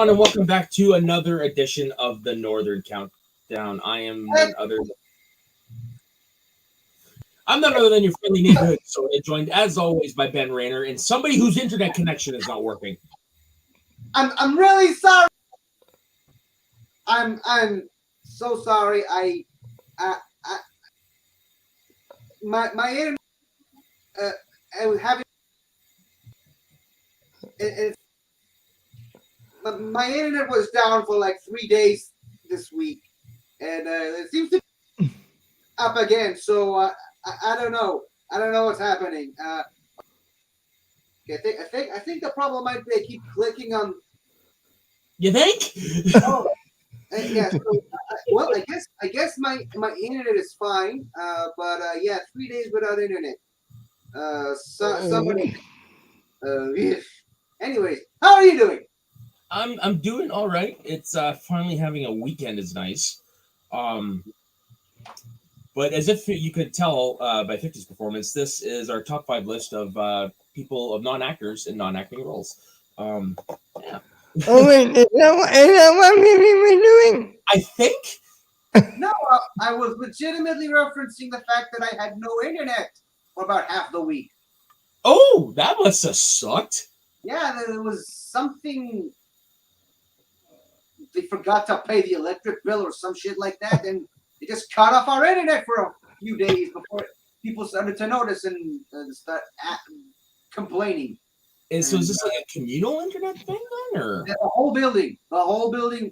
everyone, and welcome back to another edition of the Northern Countdown. I'm none other than your friendly neighborhood soda, joined as always by Ben Rayner and somebody whose internet connection is not working. I'm really sorry. I'm so sorry. I my internet. I was having it, my internet was down for like 3 days this week, and it seems to be up again. So I don't know. I don't know what's happening. I think the problem might be I keep clicking on. You think? Oh, yeah. So, well, I guess my internet is fine. But yeah, 3 days without internet. Somebody. Yeah. Anyways, how are you doing? I'm doing all right. It's finally having a weekend is nice. But as if you could tell by 50's performance, this is our top 5 list of people of non-actors in non-acting roles. Yeah. Oh wait, is that what we were doing? I think. No, I was legitimately referencing the fact that I had no internet for about half the week. Oh, that must have sucked. Yeah, there was something. They forgot to pay the electric bill or some shit like that, and they just cut off our internet for a few days before people started to notice and start complaining. So is this like a communal internet thing then, or the whole building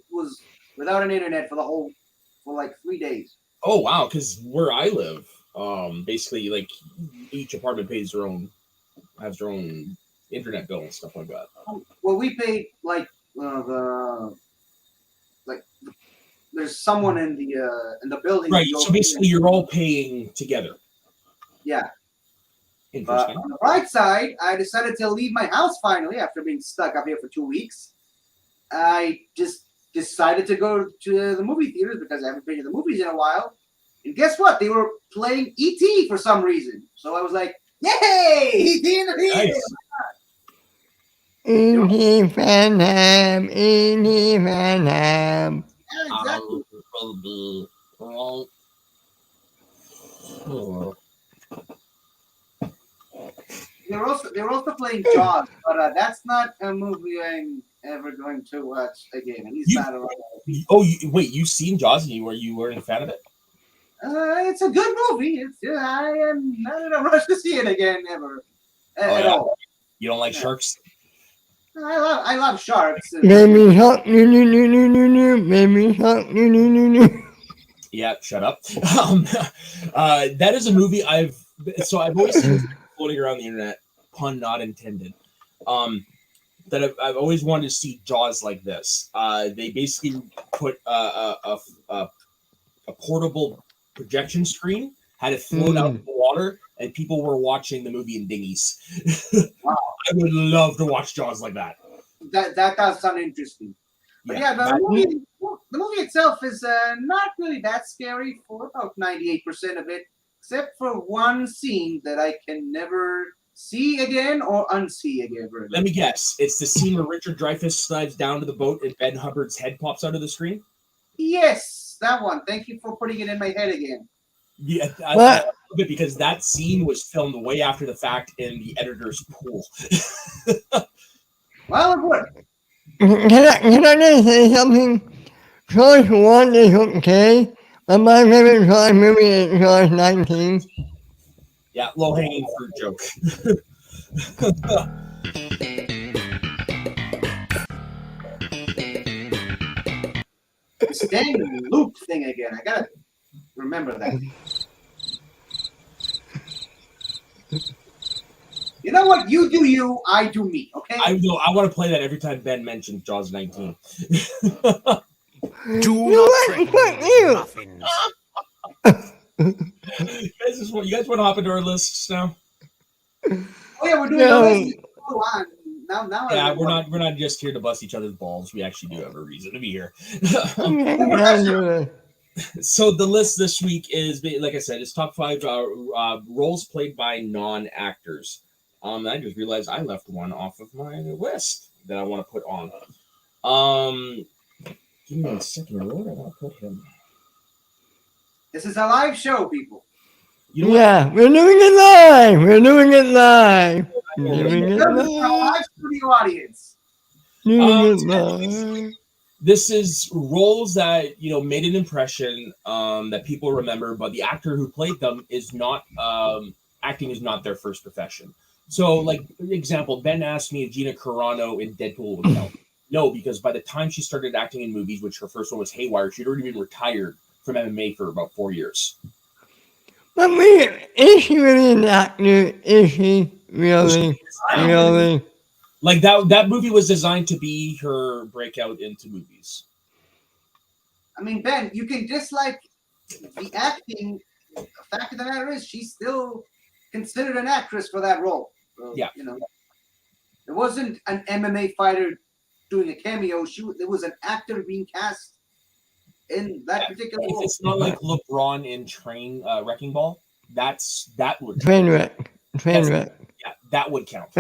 was without an internet for like 3 days. Oh wow, because where I live, basically like each apartment has their own internet bill and stuff like that. Well, we paid there's someone in the building. Right. So basically, you're all paying together. Yeah. Interesting. On the bright side, I decided to leave my house finally after being stuck up here for 2 weeks. I just decided to go to the movie theaters because I haven't been to the movies in a while. And guess what? They were playing E.T. for some reason. So I was like, yay! E.T. in the theater! Nice. E.T. Phantom, E.T. Phantom. Yeah, exactly. They were also playing Jaws, but that's not a movie I'm ever going to watch again. At least not around. Oh, wait! You've seen Jaws, and you weren't a fan of it? It's a good movie. I am not in a rush to see it again ever at all. You don't like sharks? I love sharks. Baby shark, baby shark, Yeah, shut up. That is a movie I've always seen floating around the internet, pun not intended. That I've always wanted to see Jaws like this. They basically put a portable projection screen, had it float out in the water, and people were watching the movie in dinghies. Wow. I would love to watch Jaws like that. That does sound interesting. But yeah, the movie itself is not really that scary for about 98% of it, except for one scene that I can never see again or unsee again. Let me guess. It's the scene where Richard Dreyfuss slides down to the boat and Ben Hubbard's head pops out of the screen? Yes, that one. Thank you for putting it in my head again. Yeah, I love it because that scene was filmed way after the fact in the editor's pool. Well, it worked. Can I just say something? Jaws 1 is okay, but my favorite Jaws movie is Jaws 19. Yeah, low-hanging fruit joke. This dang loop thing again. I gotta remember that. You know what? You do you, I do me, okay? I want to play that every time Ben mentions Jaws 19. You guys want to hop into our lists now? Oh yeah, we're doing those. Go on. Now. Yeah, we're not just here to bust each other's balls. We actually do have a reason to be here. So the list this week is, like I said, it's top 5 roles played by non-actors. I just realized I left one off of my list that I want to put on. Give me 1 second. Where did I put him? This is a live show, people. You know what? Yeah, we're doing it live. We're doing it live. Doing it This is a live. live studio audience. Doing it live. This is roles that made an impression, that people remember, but the actor who played them is not acting is not their first profession. So, like example, Ben asked me if Gina Carano in Deadpool would count. No, because by the time she started acting in movies, which her first one was Haywire, she'd already been retired from MMA for about 4 years. But is she really an actor? Is she really? Really? Like that movie was designed to be her breakout into movies. I mean, Ben, you can dislike the acting. The fact of the matter is, she's still considered an actress for that role. So, Yeah. It wasn't an MMA fighter doing a cameo. It was an actor being cast in that particular role. It's not like LeBron in Wrecking Ball. That would Train wreck. Yeah, that would count.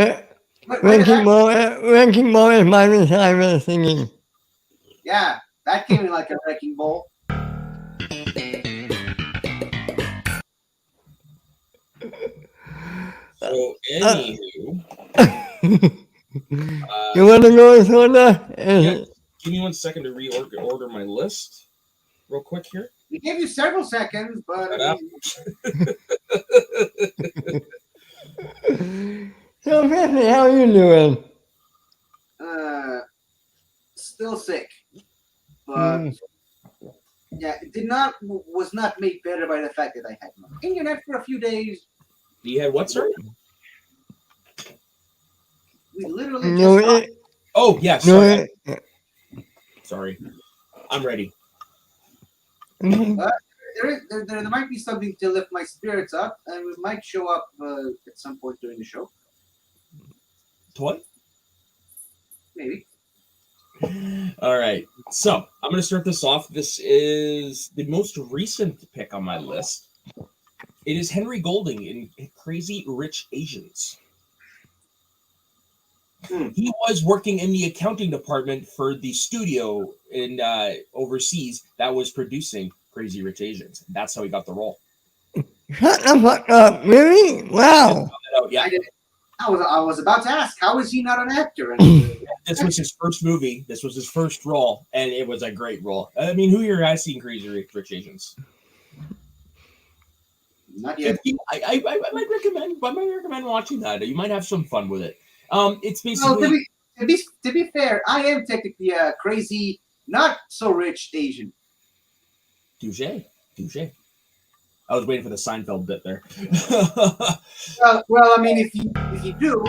Wrecking Ball is Miley Cyrus singing. Yeah, that came in like a wrecking ball. So anywho, You want to go, Soda? yeah, give me 1 second to order my list real quick here. We gave you several seconds, but So, Jesse, how are you doing? still sick. But yeah, it was not made better by the fact that I had no internet for a few days. You had what, sir? We literally just Oh, yes. Yeah, sorry. I'm ready. there might be something to lift my spirits up, and we might show up at some point during the show. What? Maybe. All right. So I'm going to start this off. This is the most recent pick on my list. It is Henry Golding in Crazy Rich Asians. He was working in the accounting department for the studio in overseas that was producing Crazy Rich Asians. That's how he got the role. Shut the fuck up, really? Wow. Yeah. I was about to ask, how is he not an actor? This was his first movie. This was his first role, and it was a great role. I mean, who here has seen Crazy Rich Asians? Not yet. I might recommend watching that. You might have some fun with it. It's basically. Well, to be fair, I am technically a crazy, not so rich Asian. Touche. I was waiting for the Seinfeld bit there. Well, I mean, if you do.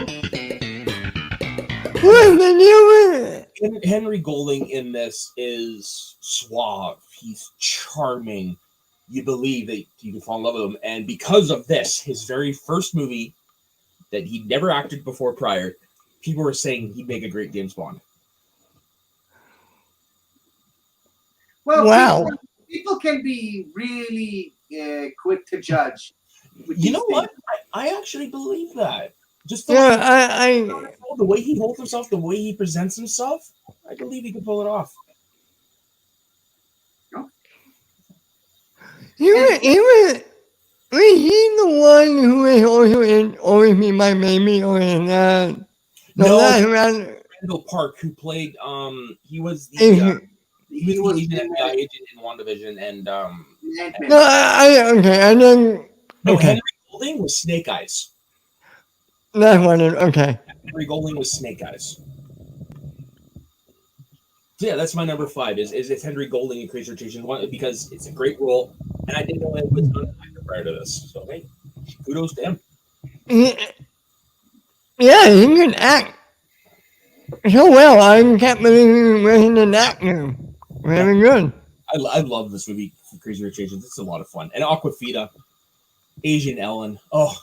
Henry Golding in this is suave. He's charming. You believe that you can fall in love with him. And because of this, his very first movie that he'd never acted before prior, people were saying he'd make a great James Bond. Well, wow. People can be really quick to judge. You know what? I actually believe that. Just the way he holds himself, the way he presents himself, I believe he can pull it off. He was he the one who was also in Always Be My Baby or in Randall Park, who played he was the FBI agent in WandaVision and Henry Golding was Snake Eyes. That one, okay. Henry Golding was Snake Eyes. So yeah, that's my number 5. Is Henry Golding in Crazy Rich Asians because it's a great role, and I didn't know it was not an actor prior to this. So hey, kudos to him. Yeah, he can act so well. I can't believe he wasn't an actor. Very good. I love this movie, Crazy Rich Asians. It's a lot of fun. And Awkwafina, Asian Ellen. Oh,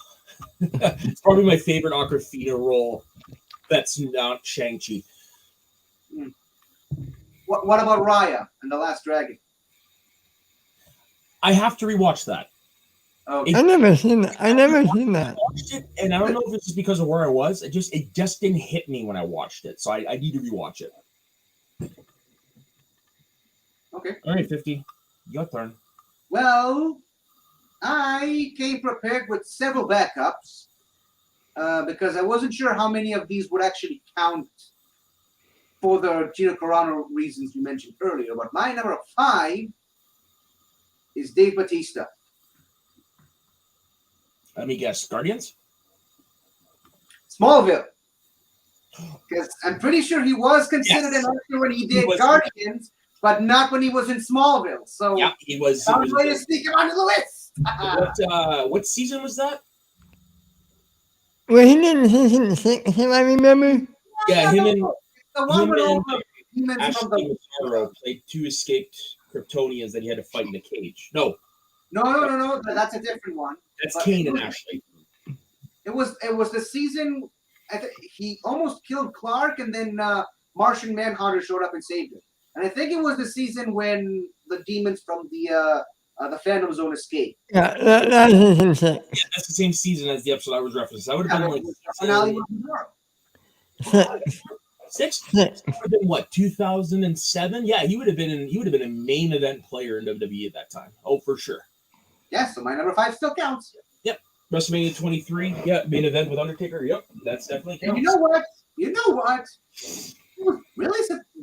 it's probably my favorite Awkwafina role. That's not Shang-Chi. What about Raya and The Last Dragon? I have to rewatch that. Okay. I never seen that. I watched it, and I don't know if it's just because of where I was. It just didn't hit me when I watched it, so I need to rewatch it. Okay. All right, 50. Your turn. Well, I came prepared with several backups because I wasn't sure how many of these would actually count for the Gina Carano reasons you mentioned earlier. But my number 5 is Dave Bautista. Let me guess. Guardians? Smallville. Because I'm pretty sure he was considered Yes. an actor when he He did was- Guardians, but not when he was in Smallville. So Yeah, he was. I'm going to sneak him onto the list. What season was that? Well, he didn't season 6, if I remember. Yeah, him and the one him with all and the demons from Ashley the. Massaro played 2 escaped Kryptonians that he had to fight in a cage. No, No. That's a different one. that's But Kane and Ashley. It was the season. He almost killed Clark, and then Martian Manhunter showed up and saved him. And I think it was the season when the demons from the Phantom Zone escaped. Yeah, that's season 6. Yeah, that's the same season as the episode I was referencing. That would have been like Finale was tomorrow. 6. 6. 6. That would have been what, 2007? Yeah, he would have been a main event player in WWE at that time. Oh, for sure. Yes, so my number 5 still counts. WrestleMania 23. Yeah, main event with Undertaker. Yep, that's definitely And counts. you know what? He was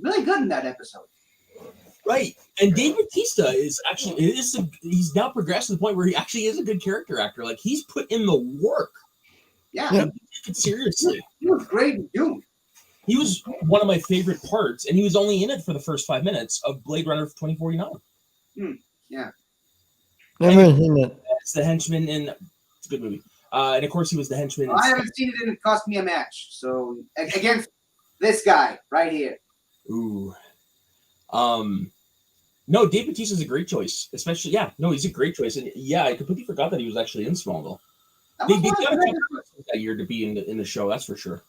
really good in that episode. Right. And Dave Bautista is actually he's now progressed to the point where he actually is a good character actor. Like he's put in the work. Yeah, Yeah. He took it seriously. he was great in Dune. He was one of my favorite parts, and he was only in it for the first 5 minutes of Blade Runner 2049. Never seen it. It's the henchman in it's a good movie. And of course he was the henchman in I haven't seen it, and it cost me a match. So against this guy right here. Ooh. No, Dave Bautista's a great choice. Especially, he's a great choice. And yeah, I completely forgot that he was actually in Smallville. That They was, one got of a those couple episodes, that year to be in the show, that's for sure.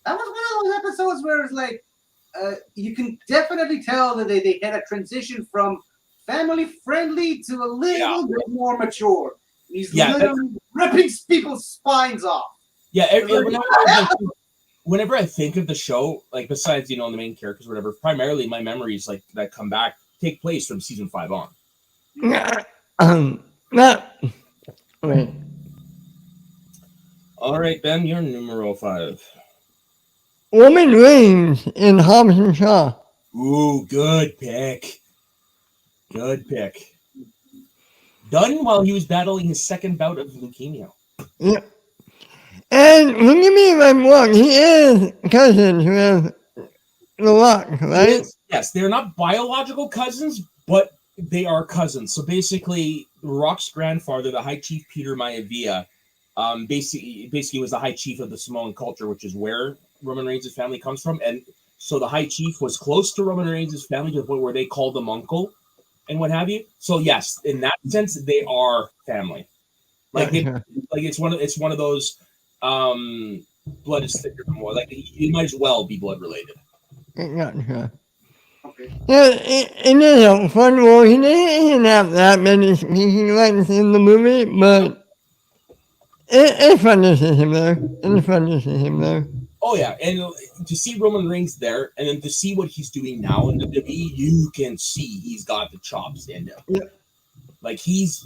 that was one of those episodes where it's like you can definitely tell that they had a transition from family friendly to a little bit more mature. He's literally ripping people's spines off. Yeah, whenever I think of the show, like besides the main characters or whatever, primarily my memories like that come back take place from season 5 on. Wait. All right, Ben, you're numero 5. Roman Reigns in Hobbs and Shaw. Ooh, good pick. Good pick. Done while he was battling his second bout of leukemia. Yep. And look at me if I'm wrong. He is cousins with The Rock, right? Yes, they're not biological cousins, but they are cousins. So basically, The Rock's grandfather, the High Chief Peter Maivia, basically was the High Chief of the Samoan culture, which is where Roman Reigns' family comes from. And so the High Chief was close to Roman Reigns' family to the point where they called him uncle and what have you. So yes, in that sense, they are family. Like it's one of those blood is thicker than water. Like it might as well be blood related. Gotcha. Okay. Yeah, it is a fun role. He didn't have that many speaking lines in the movie, but it's fun to see him there. Oh yeah, and to see Roman Reigns there, and then to see what he's doing now in WWE, you can see he's got the chops in him. Yeah. Like he's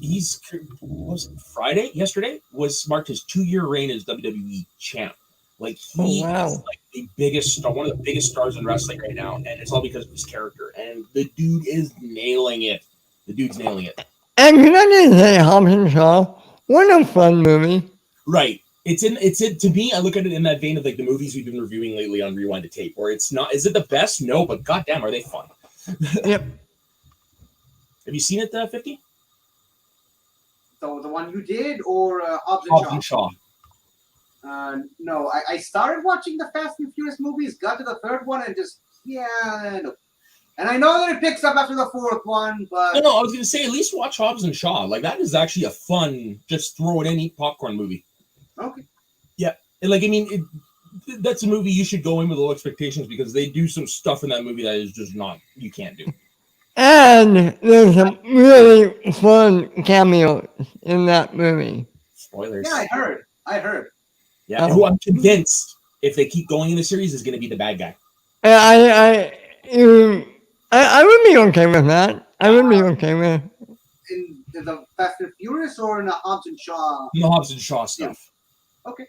what was it, yesterday marked his 2-year reign as WWE champ. Like he is like the biggest star, one of the biggest stars in wrestling right now, and it's all because of his character. And the dude is nailing it. The dude's nailing it. And can I just say, Hobbs and Shaw, what a fun movie. Right. It's in to me, I look at it in that vein of like the movies we've been reviewing lately on Rewind to Tape, where it's not, is it the best? No, but goddamn, are they fun? Yep. Have you seen it, 50? So the one you did, or Hobbs and Shaw? No, I started watching the Fast and Furious movies, got to the third one, and just no. And I know that it picks up after the fourth one, but No, I was gonna say at least watch Hobbs and Shaw. Like that is actually a fun, just throw it in, eat popcorn movie. okay. Yeah, and like I mean, that's a movie you should go in with low expectations because they do some stuff in that movie that is just not you can't do. And there's some really fun cameos in that movie. Spoilers. Yeah, I heard. Yeah, who I'm convinced if they keep going in the series is going to be the bad guy. And I would be okay with that. I would be okay with. In the Fast and Furious or in the Hobbs and Shaw? The Hobbs and Shaw stuff. Okay.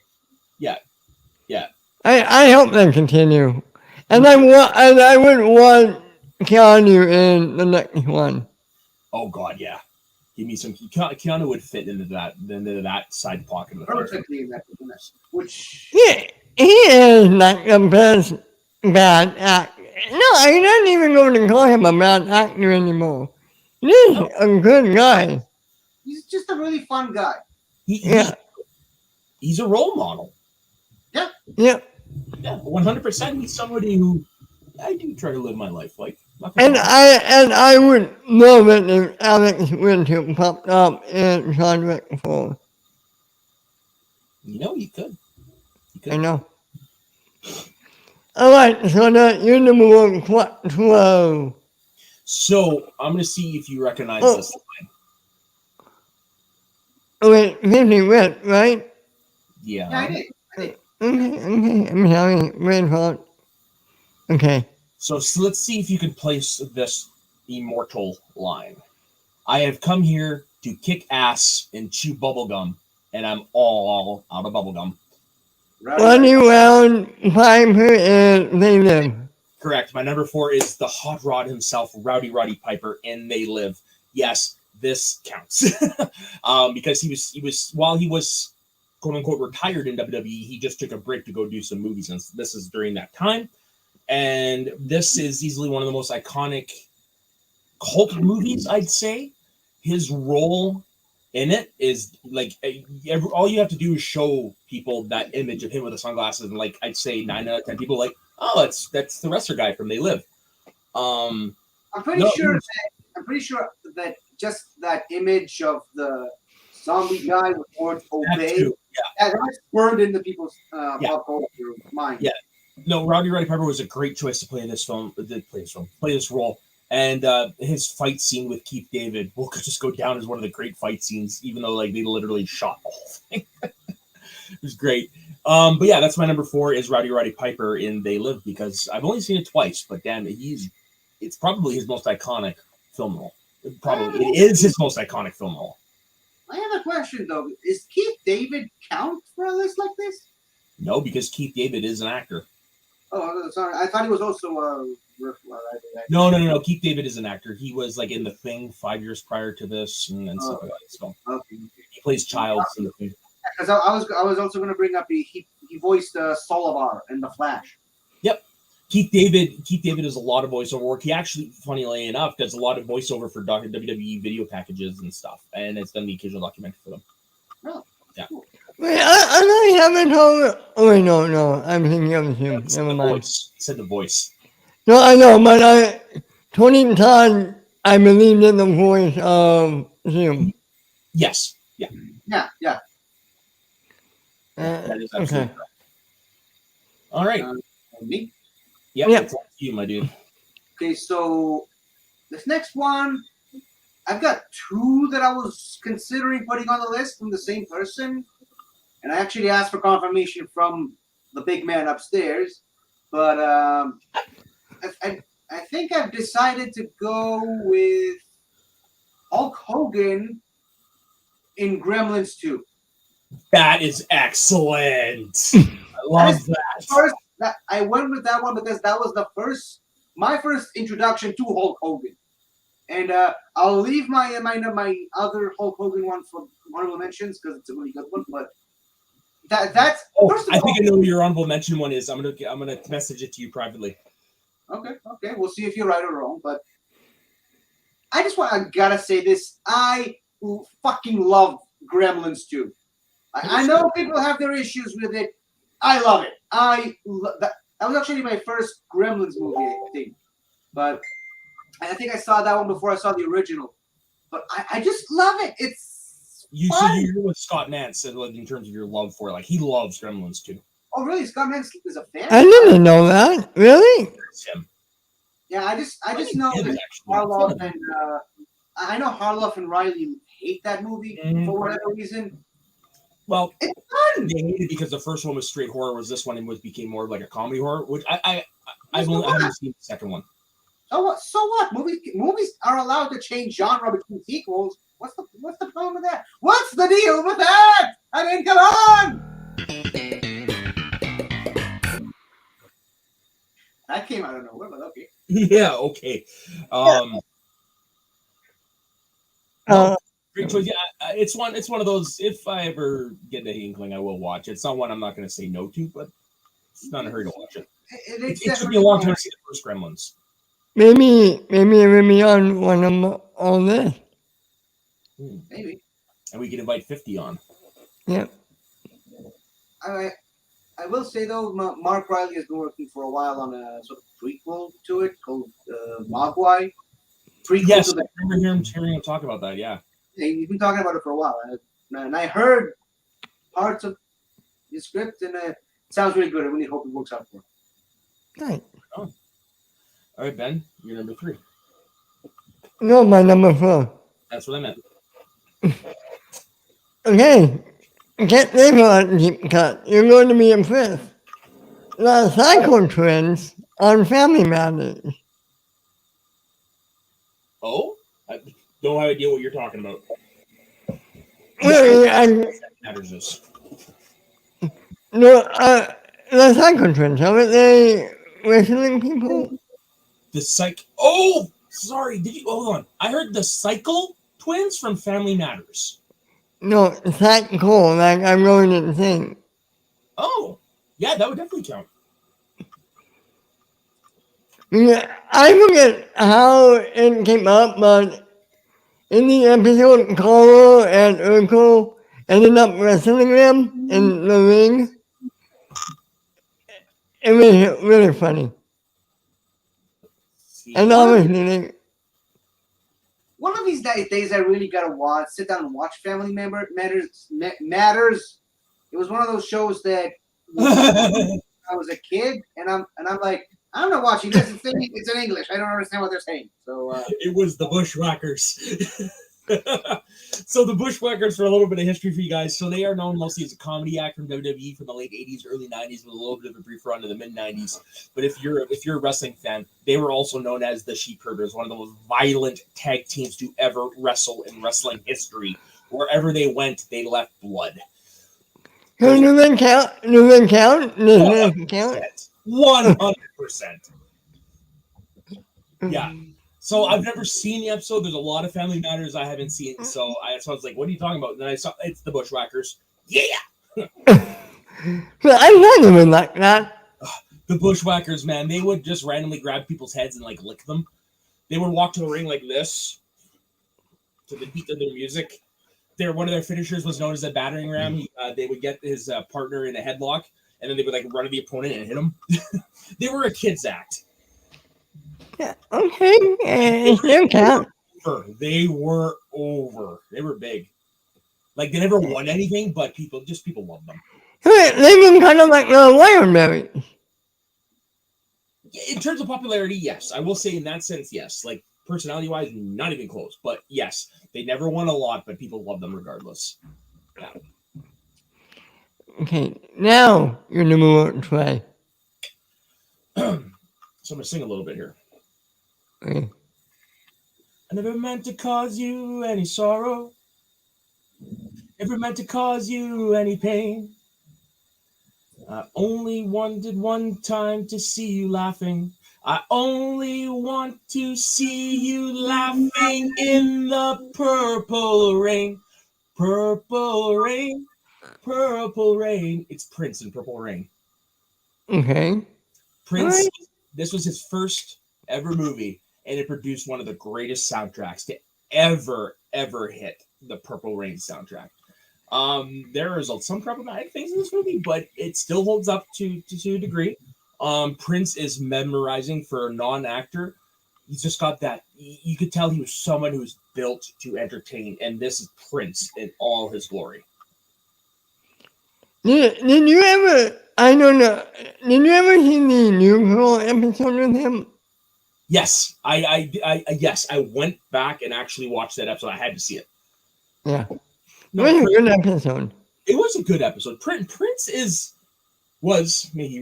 I hope they continue, and I would want Keanu in the next one. Oh God, yeah. Give me some. Keanu would fit into that side pocket of the film. Perfectly in that. Which He is not the best bad actor. No, I don't even going to call him a bad actor anymore. He's a good guy. he's just a really fun guy. Yeah. He's a role model. Yeah. Yeah, 100%. He's somebody who I do try to live my life like. And I would love it if Alex Winter popped up in John Wick 4. You could. I know. Alright, so now you're number 12. So I'm gonna see if you recognize Oh. this line. Oh, wait, 50 Wit, right? Yeah, I Yeah. did. Okay, I'm sorry, brain fart. Okay. So let's see if you can place this immortal line. I have come here to kick ass and chew bubblegum, and I'm all out of bubblegum. Running around Piper and They Live. Correct. My number 4 is the hot rod himself, Rowdy Roddy Piper, and They Live. Yes, this counts. Because he was while he was quote unquote retired in WWE, he just took a break to go do some movies, and this is during that time. And this is easily one of the most iconic cult movies, I'd say. His role in it is like all you have to do is show people that image of him with the sunglasses, and like I'd say 9 out of 10 people are like, oh, that's the wrestler guy from They Live. I'm pretty sure that just that image of the zombie guy with words obey, that's burned into people's pop culture mind. Yeah. No, Rowdy Roddy Piper was a great choice to play this role. And his fight scene with Keith David will just go down as one of the great fight scenes, even though like they literally shot the whole thing. It was great. But yeah, that's my number 4 is Rowdy Roddy Piper in They Live, because I've only seen it twice, but damn it, it's probably his most iconic film role. It is his most iconic film role. I have a question though. Is Keith David count for a list like this? No, because Keith David is an actor. Oh, sorry. I thought he was also No. Keith David is an actor. He was like in The Thing 5 years prior to this, and stuff like that. So Okay. he plays Childs in The Thing. Because I was also going to bring up he voiced Solivar in The Flash. Yep. Keith David does a lot of voiceover work. He actually, funnily enough, does a lot of voiceover for WWE video packages and stuff, and it's done the occasional documentary for them. Oh, yeah. Cool. Wait, I know you haven't told. Oh wait, no, I'm thinking of him. Never mind. Voice. He said the voice. No, I know, but Tony Todd, I believe in the voice of Zoom. Yes. Yeah. Yeah. That is absolutely Okay. correct. All right. Me? Yep. Yep. It's up to you, my dude. Okay, so this next one, I've got 2 that I was considering putting on the list from the same person, and I actually asked for confirmation from the big man upstairs, but I think I've decided to go with Hulk Hogan in Gremlins 2. That is excellent. I love that. First, I went with that one because that was my first introduction to Hulk Hogan, and I'll leave my other Hulk Hogan one for honorable mentions because it's a really good one. But that's first of I all, think I know what your honorable mention one is. I'm gonna message it to you privately. Okay, we'll see if you're right or wrong. But I gotta say this: I fucking love Gremlins 2. I know people have their issues with it. I love it. That was actually my first Gremlins movie, I think. But I think I saw that one before I saw the original. But I just love it. It's fun. So you're with Scott Nance in terms of your love for it. Like, he loves Gremlins too. Oh, really? Scott Nance is a fan? I didn't know that. Really? It's him. Yeah, I just know that Harloff and I know Harloff and Riley hate that movie for whatever reason. Well, it's fun. They hate it because the first one was straight horror, was this one became more of like a comedy horror, which I haven't seen the second one. So what? So what? Movies are allowed to change genre between sequels. What's the problem with that? What's the deal with that? I mean, come on! That came out of nowhere, but okay. Yeah, okay. Great choice. Yeah, it's one of those. If I ever get the inkling, I will watch it. It's not one I'm not going to say no to, but it's not in a hurry to watch it. It took me a long time to see the first Gremlins. Maybe it will be on one of all this. Maybe. And we can invite 50 on. Yeah. I will say though, Mark Riley has been working for a while on a sort of prequel to it called Mogwai. Yes, I remember hearing him talk about that. Yeah. He's been talking about it for a while, and I heard parts of the script, and it sounds really good. I really hope it works out for him. Right. Oh. All right, Ben, you're number 3. No, my number 4. That's what I meant. Okay. Get this one deep cut. You're going to be impressed. The Psycho Twins on Family Matters. Oh? I don't have idea what you're talking about. Really, Matters this. No, the Psycho Twins, haven't they wrestling people? The Psych. Oh, sorry. Did you hold on? I heard the Cycle Twins from Family Matters. No, Psycho, like I'm going insane. Oh, yeah, that would definitely count. Yeah, I forget how it came up, but in the episode, Carl and Urkel ended up wrestling them in the ring. It was really funny. And obviously, one of these days, I really gotta sit down and watch Family Matters. It was one of those shows that I was a kid, and I'm like, I'm not watching this. It's in English. I don't understand what they're saying. So it was the Bushwhackers. So the Bushwhackers, for a little bit of history for you guys. So they are known mostly as a comedy act from WWE from the late 80s, early 90s, with a little bit of a brief run to the mid 90s. But if you're a wrestling fan, they were also known as the Sheepherders, one of the most violent tag teams to ever wrestle in wrestling history. Wherever they went, they left blood. do they count? Do they count? 100%. Yeah. So I've never seen the episode. There's a lot of Family Matters I haven't seen. So I was like, what are you talking about? And then I saw it's the Bushwhackers. Yeah. But I not even like that. The Bushwhackers, man, they would just randomly grab people's heads and like lick them. They would walk to the ring like this to the beat of their music. One of their finishers was known as a battering ram. They would get his partner in a headlock, and then they would like run to the opponent and hit him. They were a kids act. Yeah, okay, still count. They were over. They were big. Like they never won anything, but people loved them. They've been kind of like the Wireberries. In terms of popularity, yes. I will say in that sense, yes. Like personality-wise, not even close. But yes, they never won a lot, but people loved them regardless. Yeah. Okay, now your number 1 try. So I'm gonna sing a little bit here. Okay. I never meant to cause you any sorrow. Never meant to cause you any pain. I only wanted one time to see you laughing. I only want to see you laughing in the purple rain. Purple rain. Purple rain. It's Prince in Purple Rain. Okay. Prince, this was his first ever movie, and it produced one of the greatest soundtracks to ever hit the Purple Rain soundtrack. There is some problematic things in this movie, but it still holds up to a degree. Prince is memorizing for a non-actor. He's just got that. You could tell he was someone who's built to entertain, and this is Prince in all his glory. Did you ever? I don't know. Did you ever see the New Girl episode with him? Yes, I went back and actually watched that episode. I had to see it. Yeah. No, It was a good episode. It was a good episode. Prince may he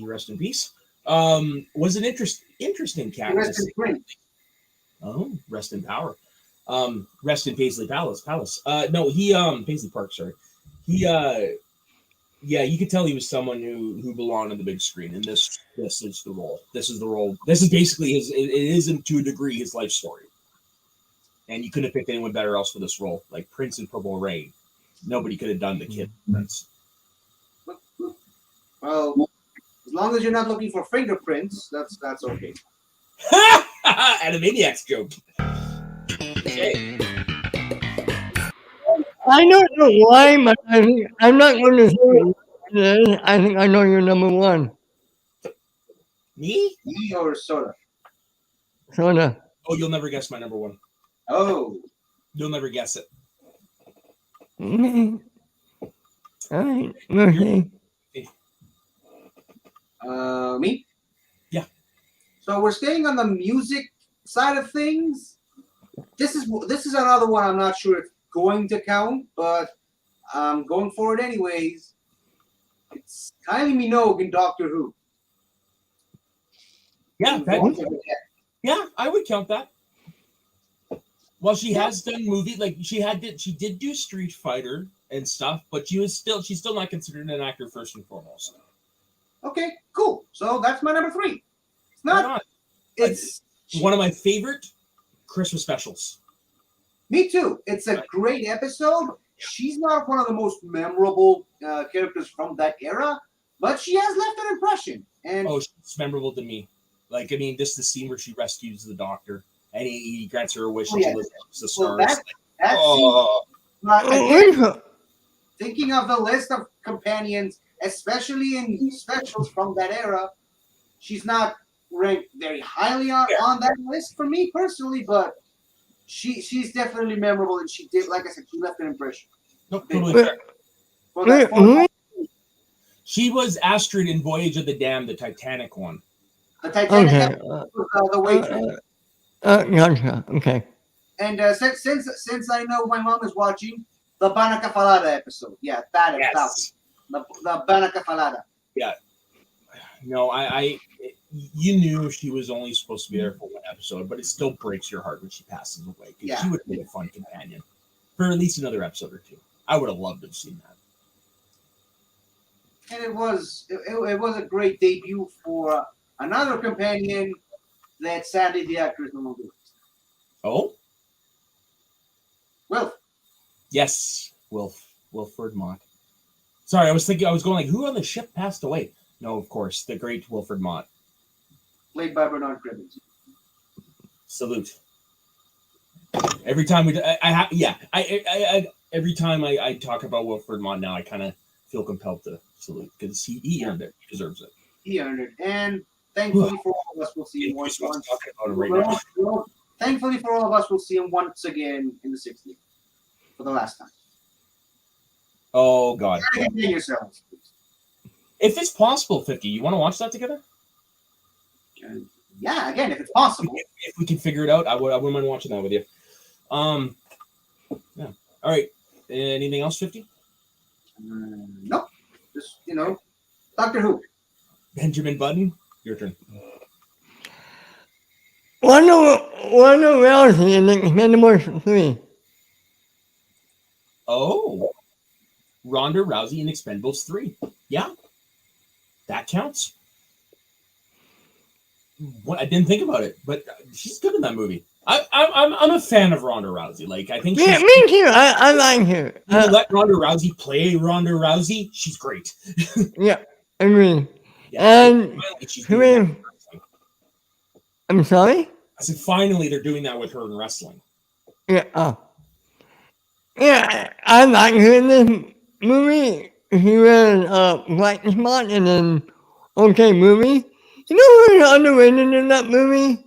rest in peace. Was an interesting cat. Rest in Prince. Oh, rest in power. Rest in Paisley Palace. No, Paisley Park. Sorry. He yeah, you could tell he was someone who belonged on the big screen, and this is the role. This is the role. This is basically his. It isn't to a degree his life story, and you couldn't have picked anyone better else for this role. Like Prince in Purple Rain, nobody could have done the kid Prince. Well, as long as you're not looking for fingerprints, that's okay. Animaniacs joke. Okay. I don't know why, but I think I'm not going to say this. I think I know you're number one. Me? Me or soda? Soda. Oh, you'll never guess my number one. Oh, You'll never guess it. All right. Okay. me? Yeah. So we're staying on the music side of things. This is another one I'm not sure it's going to count, but I'm going for it anyways. It's Kylie Minogue in Doctor Who. Yeah, yeah, I would count that. Well, she has done movie like she did do Street Fighter and stuff, but she's still not considered an actor first and foremost. Okay, cool. So that's my number 3. It's Why not. not? It's One of my favorite Christmas specials. me too. It's a great episode. She's not one of the most memorable characters from that era, but she has left an impression. And Oh, she's memorable to me. Like, I mean, this is the scene where she rescues the doctor and he grants her a wish and she lives up to the well, stars. that Oh, scene, again, thinking of the list of companions, especially in specials from that era, she's not ranked very highly on that list for me personally, but she's definitely memorable, and she did, like I said, she left an impression. no, totally fair. For that She was Astrid in Voyage of the Damned, the Titanic one. the Titanic Okay. episode was, the waitress. Gotcha. Okay. And since I know my mom is watching, the Banaka Falada episode. Yeah, that is Yes. the Banaka Falada. No, you knew she was only supposed to be there for one episode, but it still breaks your heart when she passes away. 'Cause Yeah. she would have been a fun companion for at least another episode or two. I would have loved to have seen that. And it was a great debut for another companion that sadly the actor is no longer with. Oh, Well, yes, Wilford Mott. Sorry, I was going like, who on the ship passed away? No, of course, the great Wilford Mott. played by Bernard Cribbins. Salute. Every time every time I talk about Wilford Mott now, I kind of feel compelled to salute because he earned it. He deserves it. He earned it, and thankfully for all of us, we'll see him We're once. talking about him right now. Thankfully for all of us, we'll see him once again in the 60th for the last time. Oh God! Try to contain yourselves, please. If it's possible, 50, you want to watch that together? And yeah, again, if it's possible. If we can figure it out, I wouldn't mind watching that with you. Yeah. All right. Anything else, 50? Nope. Just Doctor Who. Benjamin Button, your turn. Wonder Rousey in the Expendables 3. Oh, Ronda Rousey in Expendables 3. Yeah, that counts. What, I didn't think about it, but she's good in that movie. I'm a fan of Ronda Rousey. Like, I think Yeah, she's, me too. I like her. you let Ronda Rousey play Ronda Rousey. She's great. Yeah, I mean, Yeah, and finally she's who doing is- that in wrestling. I'm sorry? I said, finally, they're doing that with her in wrestling. Yeah, yeah, I like her in this movie. She was Black Spot in an okay movie. You know who's underrated in that movie?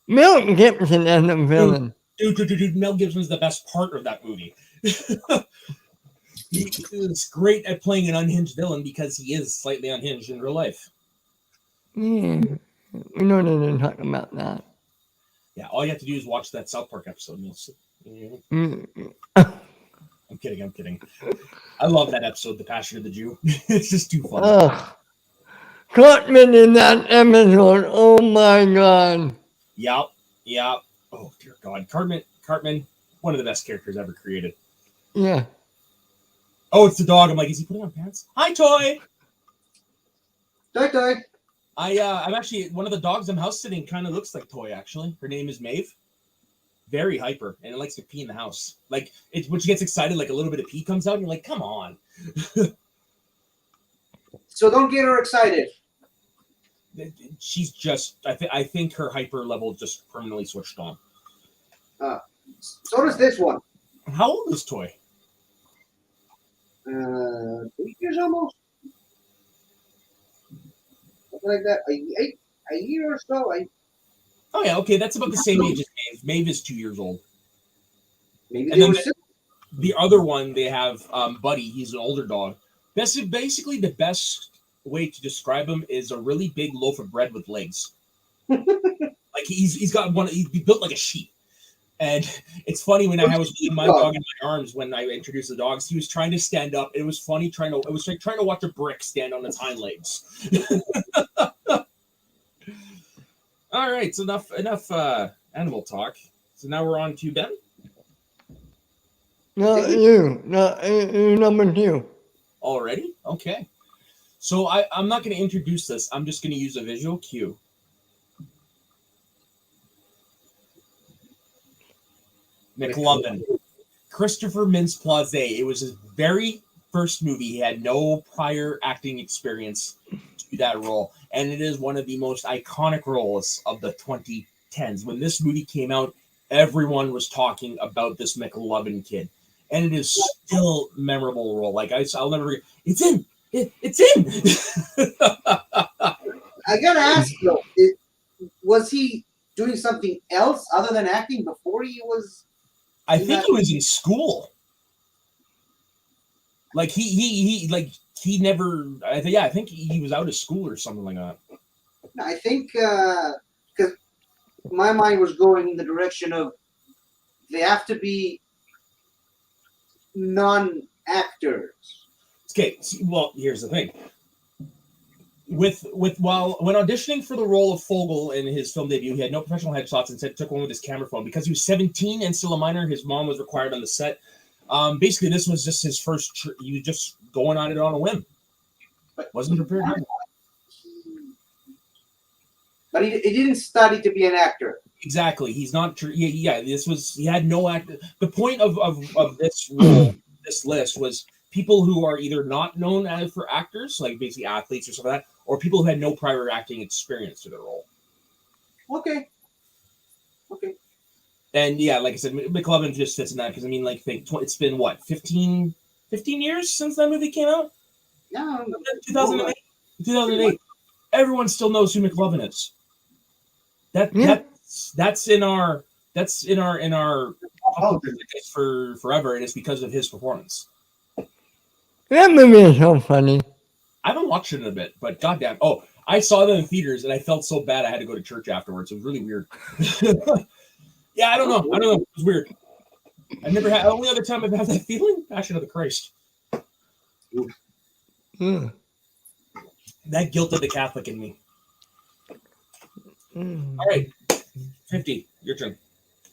Mel Gibson as the villain. Dude, Mel Gibson's the best part of that movie. He is great at playing an unhinged villain because he is slightly unhinged in real life. Yeah, we don't need to talk about that. Yeah, all you have to do is watch that South Park episode and you'll see. Mm. I'm kidding. I love that episode, The Passion of the Jew. It's just too fun. Ugh. Cartman in that episode. Oh my god. Yep. Oh dear God, Cartman, one of the best characters ever created. Yeah. Oh, it's the dog. I'm like, is he putting on pants? Hi, Toy. Toy. I'm actually one of the dogs I'm house sitting. Kind of looks like Toy. Actually, her name is Maeve. Very hyper, and it likes to pee in the house. Like it's when she gets excited, like a little bit of pee comes out, and you're like, come on. So don't get her excited. She's just. I think her hyper level just permanently switched on. So does this one. How old is Toy? 3 years almost. Something like that. A year or so. Oh yeah, okay, that's about the same age as Maeve. Maeve is 2 years old. Maybe And they then were the other one they have, Buddy. He's an older dog. That's basically the best way to describe him is a really big loaf of bread with legs. Like he's got one. He's built like a sheep. And it's funny when I was holding my dog in my arms when I introduced the dogs. He was trying to stand up. It was funny it was like trying to watch a brick stand on its hind legs. All right, so enough animal talk. So now we're on to Ben. No, you. No, you number 2. Already? Okay. So I'm not going to introduce this. I'm just going to use a visual cue. McLovin. Christopher Mintz-Plasse. It was his very first movie. He had no prior acting experience to that role. And it is one of the most iconic roles of the 2010s. When this movie came out, everyone was talking about this McLovin kid. And it is still a memorable role. Like I'll never forget. It's in. It's in. I gotta ask though, was he doing something else other than acting before he was? I think he was in school. Like he never. I think he was out of school or something like that. I think because my mind was going in the direction of they have to be non-actors. Okay, well, here's the thing. When auditioning for the role of Fogel in his film debut, he had no professional headshots and took one with his camera phone because he was 17 and still a minor. His mom was required on the set. Basically, this was just his first. He was just going on it on a whim. Wasn't prepared. But he didn't study to be an actor. Exactly. He's not. Yeah. He had no act. The point of this role, this list was people who are either not known as for actors, like basically athletes or something like that, or people who had no prior acting experience to the role. Okay. And yeah, like I said, McLovin just fits in that because I mean, like, it's been what 15 years since that movie came out. Yeah, 2008. 2008. Everyone still knows who McLovin is. That's in our for forever, and it's because of his performance. That movie is so funny. I haven't watched it in a bit, but goddamn! Oh, I saw them in theaters, and I felt so bad I had to go to church afterwards. It was really weird. Yeah, I don't know. It was weird. I never had. Only other time I've had that feeling. Passion of the Christ. That guilt of the Catholic in me. All right, 50. Your turn.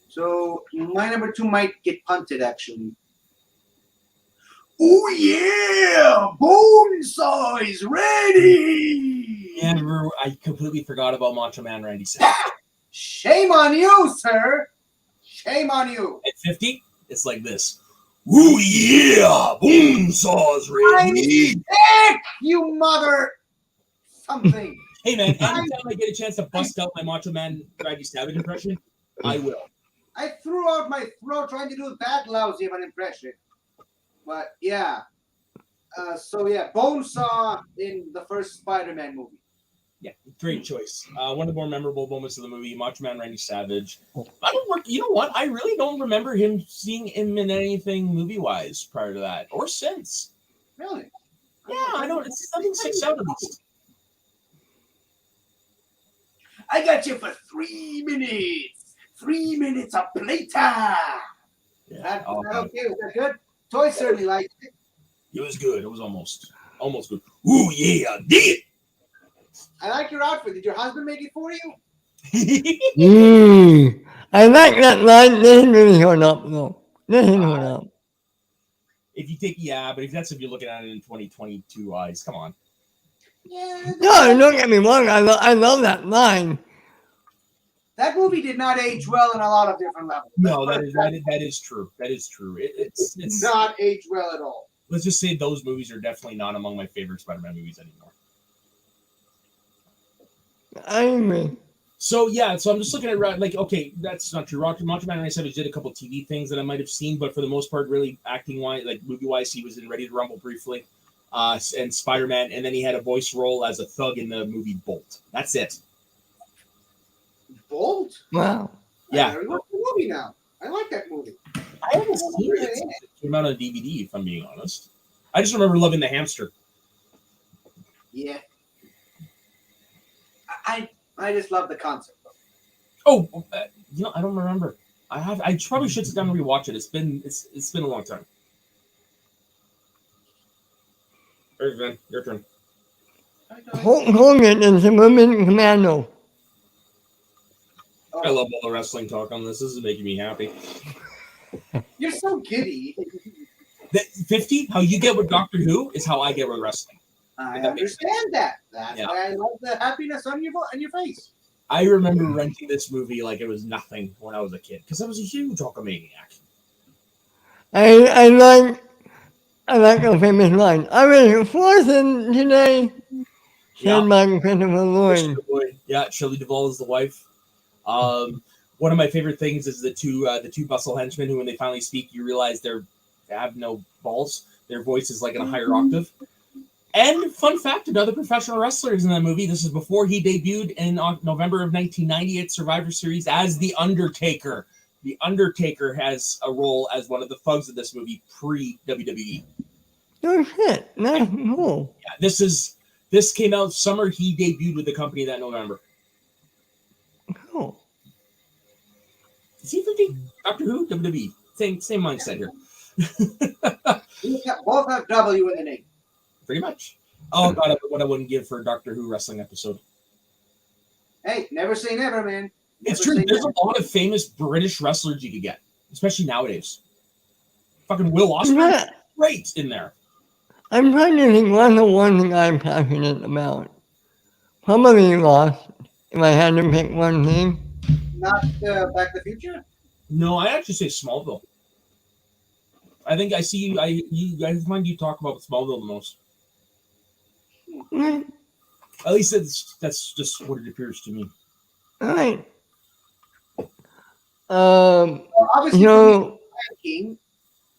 So my number 2 might get punted actually. Oh yeah, Bonesaw is ready. Yeah, I completely forgot about Macho Man Randy Savage. Shame on you, sir. Shame on you. At 50, it's like this. Ooh yeah, Bonesaw's ready. Heck, you mother something. Hey man, anytime I get a chance to bust out my Macho Man Randy Savage impression, I will. I threw out my throat trying to do that lousy of an impression. But yeah. So yeah, Bonesaw in the first Spider-Man movie. Yeah, great choice. One of the more memorable moments of the movie, Macho Man Randy Savage. You know what? I really don't remember seeing him in anything movie-wise prior to that, or since. Really? Yeah, I don't. It's something sticks out at least. I got you for 3 minutes. 3 minutes of playtime. Yeah. That okay? Was that good? Toy certainly liked it. It was good. It was almost good. Ooh yeah, I did. I like your outfit. Did your husband make it for you? I like that line. This really hold up, though. This hold up. If you take, yeah, but if that's if you're looking at it in 2022 eyes, come on. Yeah. No, don't get me wrong. I love that line. That movie did not age well in a lot of different levels. No, that is true. That is true. It's not age well at all. Let's just say those movies are definitely not among my favorite Spider-Man movies anymore. I agree. So yeah, so I'm just looking at like, okay, that's not true. Macho Man 97 did a couple TV things that I might have seen, but for the most part, really acting wise, like movie wise, he was in Ready to Rumble briefly, and Spider-Man, and then he had a voice role as a thug in the movie Bolt. That's it. Bolt? Wow. Yeah. I watched the movie now. I like that movie. I haven't seen it since it came out on DVD, if I'm being honest. I just remember loving the hamster. Yeah. I just love the concept. Oh, I don't remember. I probably should sit down and rewatch it. It's been a long time. There's Ben. Your turn. Hulk Hogan is a woman commando. I love all the wrestling talk on this. This is making me happy. You're so giddy. 50, how you get with Doctor Who is how I get with wrestling. I understand that. That's Yeah. why I love the happiness on your face. I remember renting this movie like it was nothing when I was a kid because I was a huge Hulkamaniac. I like a famous line. I was frozen today. Said by Christopher Lloyd. Yeah, Shelley Duvall is the wife. One of my favorite things is the two bustle henchmen who, when they finally speak, you realize they have no balls. Their voice is like in a higher octave. And fun fact, another professional wrestler is in that movie. This is before he debuted in November of 1990 at Survivor Series as The Undertaker. The Undertaker has a role as one of the thugs of this movie pre-WWE. Oh shit! That's cool. Yeah, this came out summer. He debuted with the company that November. Cool. Is he 50? Doctor Who? WWE. Same mindset here. Both have W in the name. Pretty much. Oh God, what I wouldn't give for a Doctor Who wrestling episode. Hey, never say never, man. It's true. There's a lot of famous British wrestlers you could get, especially nowadays. Fucking Will Ospreay, great in there. I'm trying to think what's the one thing I'm passionate about. Probably Lost, if I had to pick one thing. Not Back to the Future? No, I actually say Smallville. I think I see you. I find you talk about Smallville the most. Right. At least that's just what it appears to me. All right. Well, obviously, Lion King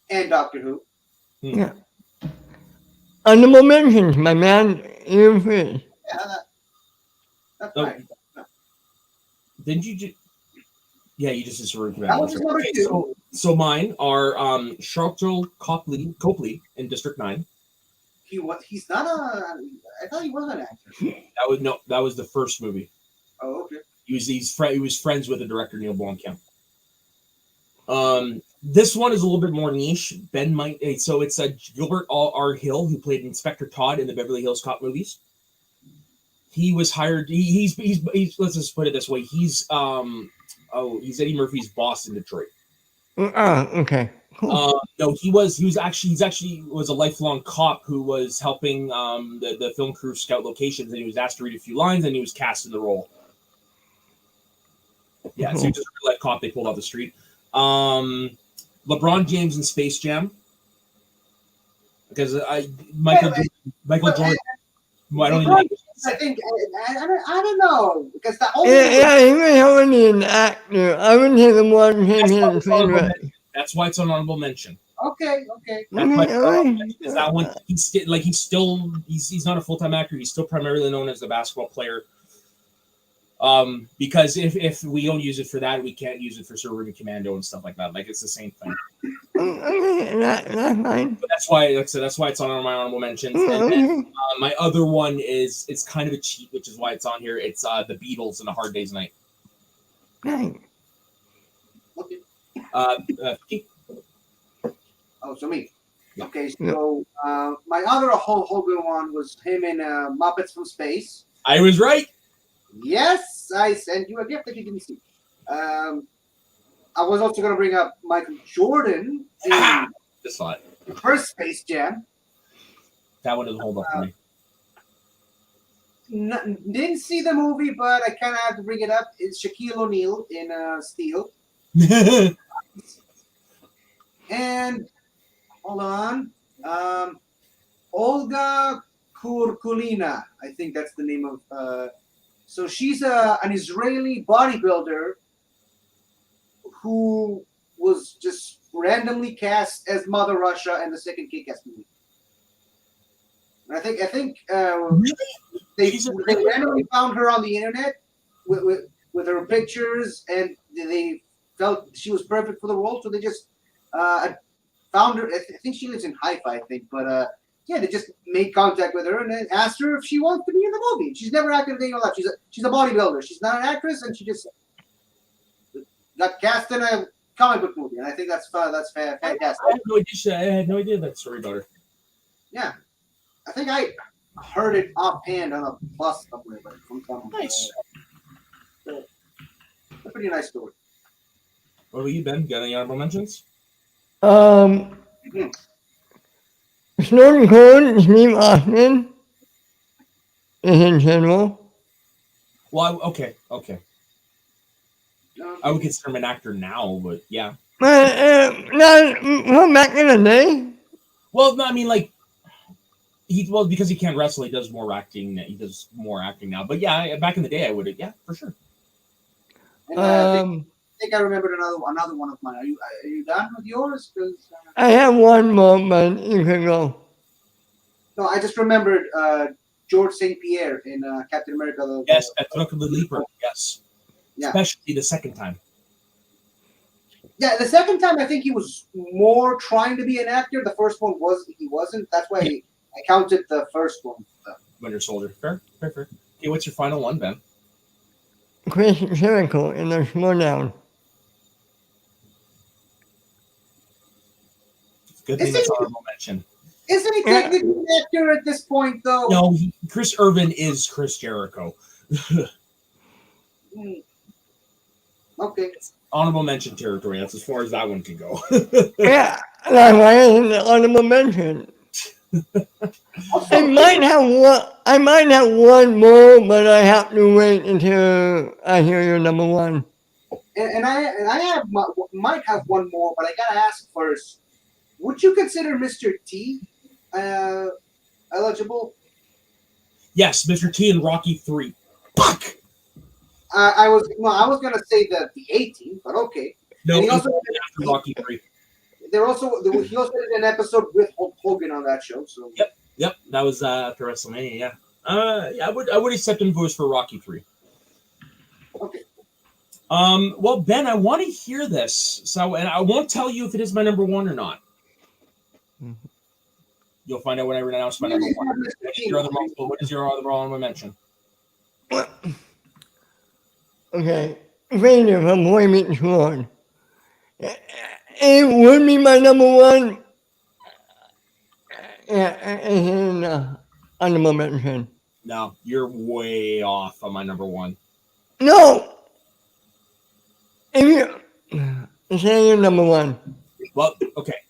and Doctor Who. Yeah. Honorable mentions, my man. You first. Yeah, that's So, fine. Didn't you just? Yeah, you just disagreed. That was number two. So mine are Sharpton Copley in District 9. He's not a. I thought he was an actor. That was the first movie. Oh, okay. He was friends with the director Neil Blomkamp. This one is a little bit more niche. Ben might. So it's Gilbert R. Hill, who played Inspector Todd in the Beverly Hills Cop movies. He was hired. He's let's just put it this way. He's Eddie Murphy's boss in Detroit. Okay. Cool. No, he's actually a lifelong cop who was helping the film crew scout locations, and he was asked to read a few lines, and he was cast in the role. Yeah, so he just a real cop they pulled off the street. LeBron James in Space Jam, because Michael Jordan. I don't even. I think I don't know because the whole Yeah, he was only an actor. I wouldn't say the one That's why it's an honorable mention. Okay. That's why is that one. He's not a full-time actor. He's still primarily known as a basketball player. Because if we don't use it for that, we can't use it for Sir Ruben Commando and stuff like that. Like it's the same thing. Okay, that's fine. But that's why, like I said, that's why it's on my honorable mentions. And then, my other one is it's kind of a cheat, which is why it's on here. It's the Beatles and A Hard Day's Night. Right. Okay. So me. Okay, so my other Hulk Hogan one was him in Muppets from Space. I was right. Yes, I sent you a gift that you didn't see. I was also going to bring up Michael Jordan in Ah! Just saw it. the first Space Jam. That one doesn't hold up for me. Didn't see the movie, but I kind of have to bring it up. It's Shaquille O'Neal in Steel. And hold on, Olga Kurkulina. I think that's the name of. So she's an Israeli bodybuilder who was just randomly cast as Mother Russia in the second Kick-Ass movie. And I think Really? they randomly found her on the internet with her pictures, and they felt she was perfect for the role, so they just found her. I think she lives in Haifa, I think, but yeah, they just made contact with her and then asked her if she wants to be in the movie. She's never acted in her life. She's a bodybuilder. She's not an actress, and she just got cast in a comic book movie, and I think that's fantastic. I had no idea that story about her. Yeah, I think I heard it offhand on a plus somewhere, but from someone. Nice. A pretty nice story. What about you, Ben? Got any honorable mentions? Stone Cold Steve Austin is in general. Well, okay. I would consider him an actor now, but yeah. Not back in the day. Well, no, I mean, like, because he can't wrestle, he does more acting. He does more acting now. But yeah, back in the day, I would. Yeah, for sure. And, I think I remembered another one of mine. Are you done with yours? I have one more, but you can go. No, I just remembered George St. Pierre in Captain America. Yes, Patrick the Leaper. Yes. Yeah. Especially the second time. Yeah, the second time I think he was more trying to be an actor. The first one he wasn't. That's why I counted the first one. Winter Soldier. Fair. Okay, what's your final one, Ben? Chris Jericho in the Schmodown. Good thing that's honorable mention. Isn't he technically an actor at this point, though? No, Chris Irvin is Chris Jericho. Okay. Honorable mention territory. That's as far as that one can go. Yeah, that's why it's an honorable mention. I might have one more, but I have to wait until I hear your number one. And I might have one more, but I gotta ask first. Would you consider Mr. T eligible? Yes, Mr. T in Rocky 3. Fuck. I was gonna say the 18, but okay. No, he also after Rocky 3. He also did an episode with Hulk Hogan on that show. So Yep, that was after WrestleMania. Yeah, I would accept him if it was for Rocky 3. Okay. Well, Ben, I want to hear this. So, and I won't tell you if it is my number one or not. Mhm. You'll find out when I announce my number one. What is your other honorable mention? Okay, Vader from Boy Meets World. It would be my number one. Yeah, it's in honorable mention. No, you're way off on my number one. No! If you say your number one. Well, okay.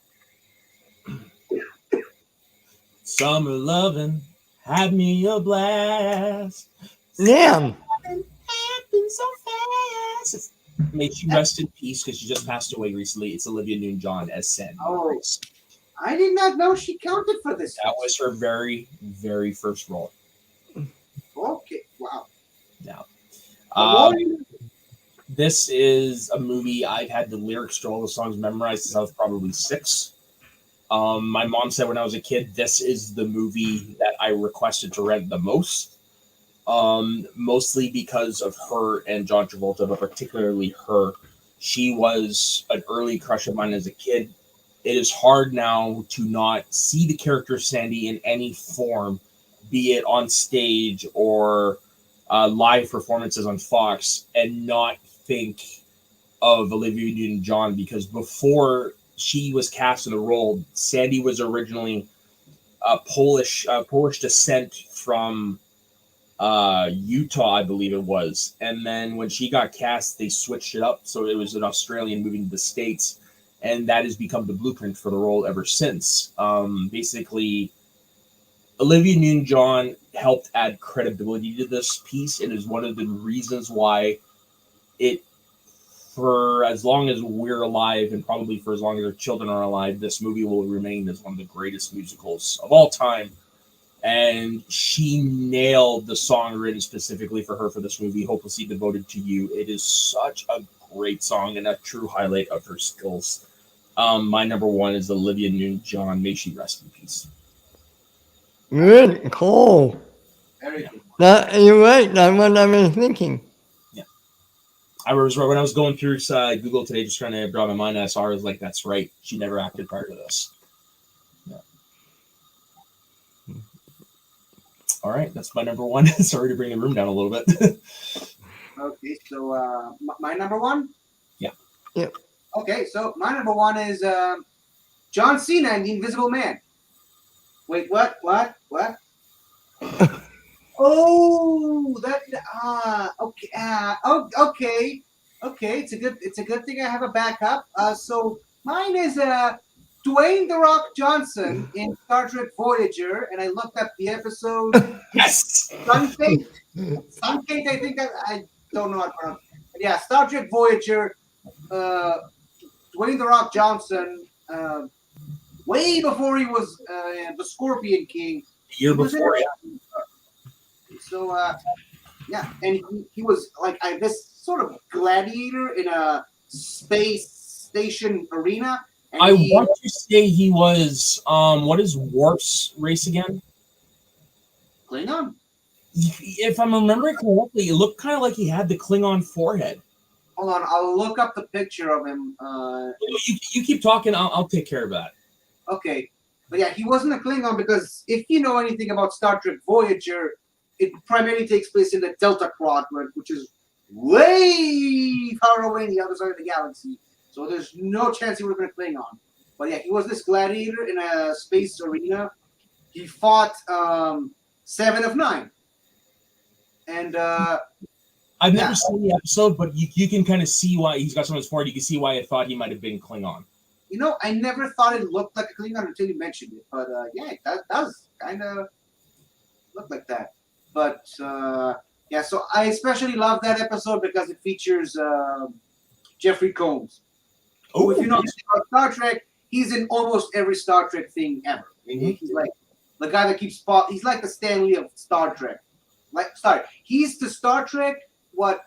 Summer loving had me a blast. Damn. Happened so fast. May she rest in peace because she just passed away recently. It's Olivia Newton-John as Sandy. Oh, I did not know she counted for this. That was her very, very first role. Okay, wow. Now, this is a movie I've had the lyrics to all the songs memorized since I was probably 6. My mom said when I was a kid, this is the movie that I requested to rent the most. Mostly because of her and John Travolta, but particularly her. She was an early crush of mine as a kid. It is hard now to not see the character Sandy in any form, be it on stage or live performances on Fox, and not think of Olivia Newton-John, because before she was cast in the role, Sandy was originally Polish descent from Utah, I believe it was. And then when she got cast, they switched it up. So it was an Australian moving to the States. And that has become the blueprint for the role ever since. Basically, Olivia Newton-John helped add credibility to this piece and is one of the reasons why it, for as long as we're alive and probably for as long as our children are alive, this movie will remain as one of the greatest musicals of all time. And she nailed the song written specifically for her for this movie, Hopelessly Devoted to You. It is such a great song and a true highlight of her skills. My number one is Olivia Newton-John. May she rest in peace. Good call. Very good. You're right. That's what I was thinking. Yeah. I was when I was going through Google today, just trying to draw my mind, and I saw her, I was like, that's right. She never acted prior to this. Yeah. All right. That's my number one. Sorry to bring the room down a little bit. Okay, so my number one? Yeah. Yep. Okay, so my number one is John Cena and the Invisible Man. Wait, what? Oh, that okay. Okay. It's a good thing I have a backup. So mine is Dwayne "The Rock" Johnson in Star Trek Voyager, and I looked up the episode. Yes. Sunkate, I think I don't know how to pronounce it. But yeah, Star Trek Voyager. Dwayne "The Rock" Johnson, way before he was the Scorpion King. The year before, yeah. So yeah, and he was like this sort of gladiator in a space station arena. And I want to say he was what is Worf's race again? Klingon. If I'm remembering correctly, it looked kind of like he had the Klingon forehead. Hold on, I'll look up the picture of him. You keep talking. I'll take care of that. Okay, but yeah, he wasn't a Klingon because if you know anything about Star Trek Voyager, it primarily takes place in the Delta Quadrant, which is way far away on the other side of the galaxy. So there's no chance he would have been a Klingon. But yeah, he was this gladiator in a space arena. He fought 7 of 9. And I've never seen the episode, but you can kind of see why he's got so much forehead. You can see why I thought he might have been Klingon. you know, I never thought it looked like a Klingon until you mentioned it. But yeah, it does kind of look like that. But yeah, so I especially love that episode because it features Jeffrey Combs. Oh, If you know about Star Trek, he's in almost every Star Trek thing ever. Mm-hmm. He's like the guy that keeps he's like the Stan Lee of Star Trek. He's to Star Trek what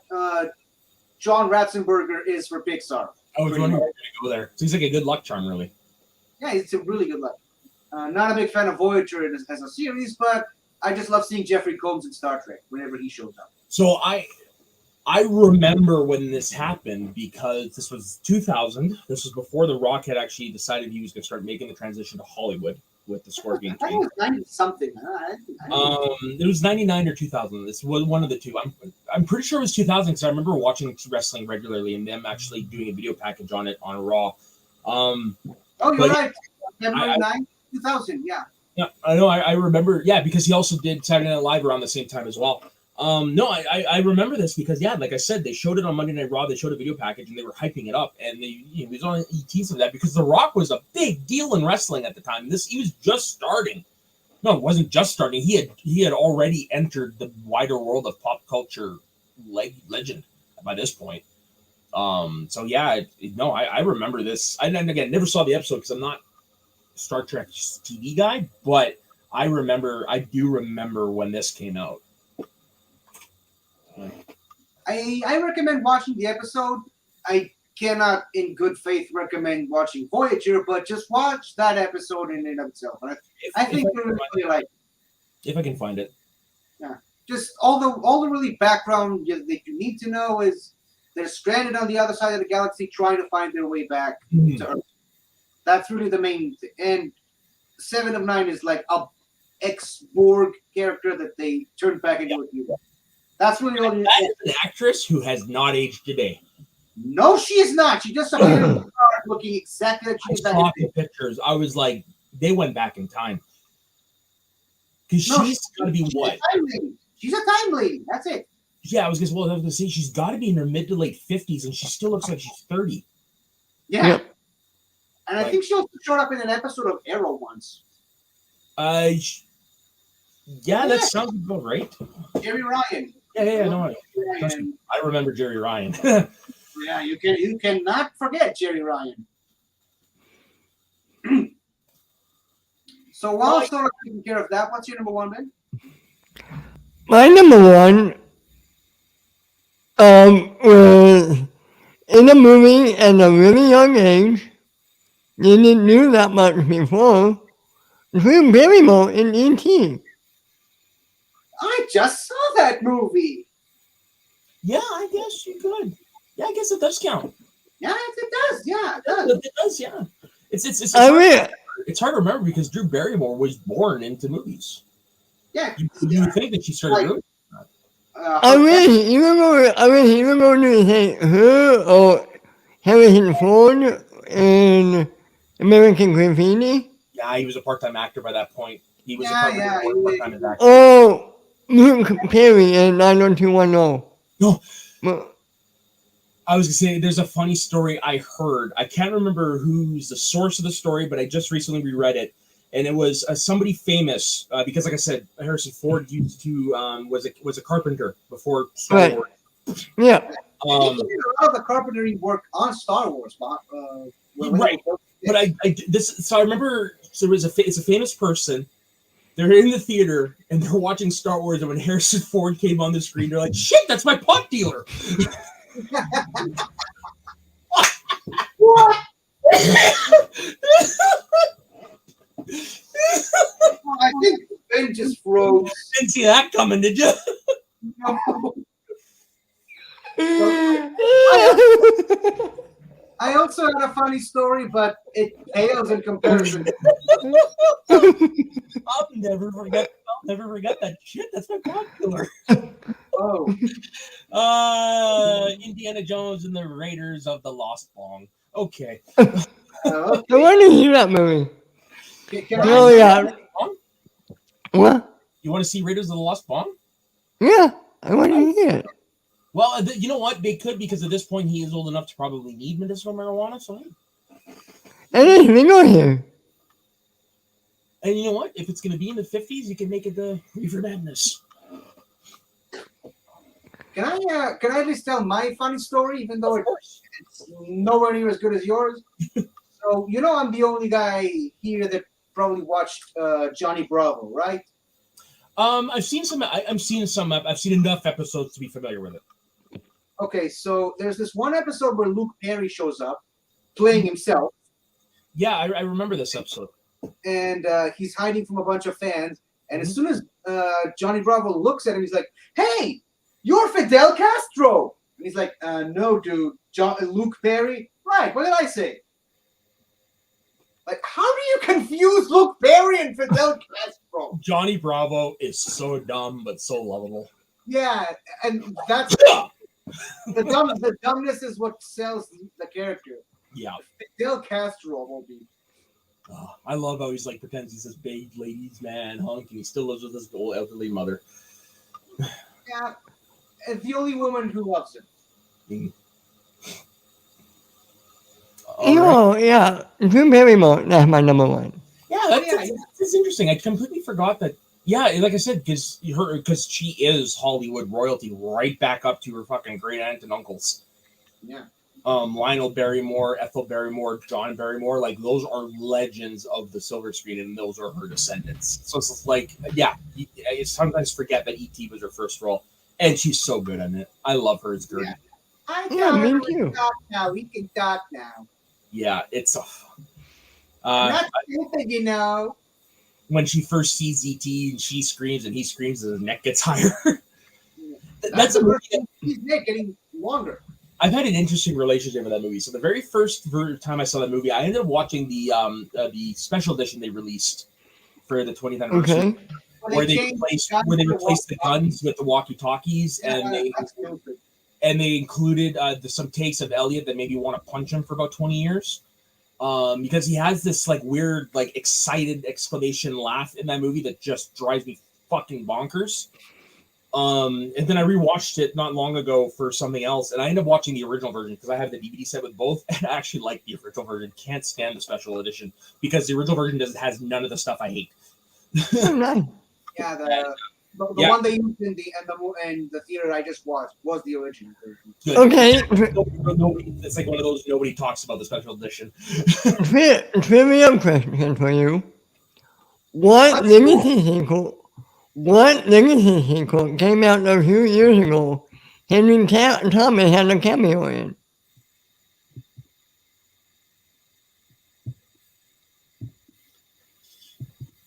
John Ratzenberger is for Pixar. I was wondering if you were going to go there. Seems like a good luck charm, really. Yeah, it's a really good luck. Not a big fan of Voyager as a series, but I just love seeing Jeffrey Combs in Star Trek whenever he shows up. So I remember when this happened because this was 2000. This was before The Rock had actually decided he was going to start making the transition to Hollywood with the Scorpion I thought it King. was 90 something. It was 99 or 2000. This was one of the two. I'm pretty sure it was 2000 because I remember watching wrestling regularly and them actually doing a video package on it on Raw. Oh, you're right. February 9, 2000. Yeah. Yeah, I know. I remember. Yeah, because he also did Saturday Night Live around the same time as well. No, I remember this because, yeah, like I said, they showed it on Monday Night Raw. They showed a video package and they were hyping it up. And he was on ET for that because The Rock was a big deal in wrestling at the time. He was just starting. No, it wasn't just starting. He had already entered the wider world of pop culture legend by this point. So yeah, I remember this. And again, never saw the episode because I'm not a Star Trek TV guy, but I do remember when this came out. I recommend watching the episode. I cannot, in good faith, recommend watching Voyager, but just watch that episode in and of itself. I think you're really like. If I can find it. Yeah, just all the really background that you need to know is they're stranded on the other side of the galaxy trying to find their way back to Earth. That's really the main thing. And 7 of 9 is like a ex-Borg character that they turned back into a human. That's really all you That is an actress who has not aged today. No, she is not. She just appeared in the car looking exactly like she I is. saw the pictures. I was like, they went back in time. Because she's going to be what? She's a time lady. That's it. Yeah, I was gonna say she's got to be in her mid to late 50s, and she still looks like she's 30. Yeah. Yep. And I think she also showed up in an episode of Arrow once. Yeah, that sounds about right. Jerry Ryan. Yeah, no, Trust me, I remember Jerry Ryan. yeah, you cannot forget Jerry Ryan. So while Sora taking care of that, what's your number one, Ben? My number one was in a movie at a really young age. Didn't do that much before. Drew Barrymore in E.T. I just saw that movie. Yeah, I guess you could. Yeah, I guess it does count. Yeah, it does. Yeah, it does. It does. Yeah. It's I mean, it's hard to remember because Drew Barrymore was born into movies. Yeah. You would think that she started doing I mean, even though you say her or Harrison Ford in American Graffiti. Yeah, he was a part-time actor by that point. He was Yeah, a part-time actor. Oh, Luke Perry in 90210. No. Well, I was gonna say there's a funny story I heard. I can't remember who's the source of the story, but I just recently reread it, and it was somebody famous because, like I said, Harrison Ford used to was a carpenter before Star Wars. Yeah. He did a lot of the carpentry work on Star Wars, right. But I remember it's a famous person. They're in the theater and they're watching Star Wars, and when Harrison Ford came on the screen, they're like, "Shit, that's my pot dealer." What? I think Ben just froze. Didn't see that coming, did you? No. I also had a funny story, but it pales in comparison. I'll never forget that shit. That's my pot dealer. Oh. Indiana Jones and the Raiders of the Lost Bong. Okay. Okay. I want to hear that movie. Can Oh, I- yeah. What? You want to see Raiders of the Lost Bong? Yeah, I want to hear it. Well, you know what? They could, because at this point he is old enough to probably need medicinal marijuana. So, I didn't even go here. and you know what? If it's going to be in the 50s, you can make it the Reefer Madness. Can I at least tell my funny story, even though Of course. it's nowhere near as good as yours? So I'm the only guy here that probably watched Johnny Bravo, right? I've seen some. I've seen enough episodes to be familiar with it. Okay, so there's this one episode where Luke Perry shows up, playing himself, Yeah, I remember this episode. and he's hiding from a bunch of fans. And as soon as Johnny Bravo looks at him, he's like, "Hey, you're Fidel Castro!" And he's like, "No, dude, Luke Perry." Right? What did I say? Like, how do you confuse Luke Perry and Fidel Castro? Johnny Bravo is so dumb but so lovable. Yeah, and that's the dumbness is what sells the character. Yeah. Fidel Castro will be. Oh, I love how he's like pretends he's this big ladies man hunk, and he still lives with his old elderly mother. Yeah, and the only woman who loves him. Oh, yeah. Drew Barrymore, that's my number one. Yeah, that's interesting. I completely forgot that. Yeah, like I said, because she is Hollywood royalty, right back up to her fucking great aunt and uncles. Yeah. Lionel Barrymore, Ethel Barrymore, John Barrymore, like those are legends of the silver screen, and those are her descendants. So it's like, yeah, I sometimes forget that E.T. was her first role, and she's so good in it. I love her as Gertie. Yeah. Yeah, me too. Talk now. We can talk now. Yeah, it's a. Not stupid, When she first sees E.T. and she screams and he screams and his neck gets higher. That's a movie that His neck getting longer. I've had an interesting relationship with that movie. So the very first time I saw that movie, I ended up watching the special edition they released for the 20th anniversary, Okay. where they replaced the guns with the walkie-talkies, and they included some takes of Elliot that made me want to punch him for about 20 years. Because he has this like weird, like excited exclamation laugh in that movie that just drives me fucking bonkers. And then I rewatched it not long ago for something else, and I ended up watching the original version because I have the DVD set with both, and I actually like the original version. Can't stand the special edition because the original version has none of the stuff I hate. Oh, nice. Yeah, the Yeah. one they used in the theater I just watched was the original version. Good. Okay, Nobody, it's like one of those nobody talks about the special edition. trivia question for you. What legacy sequel came out a few years ago? Henry Thomas had a cameo in.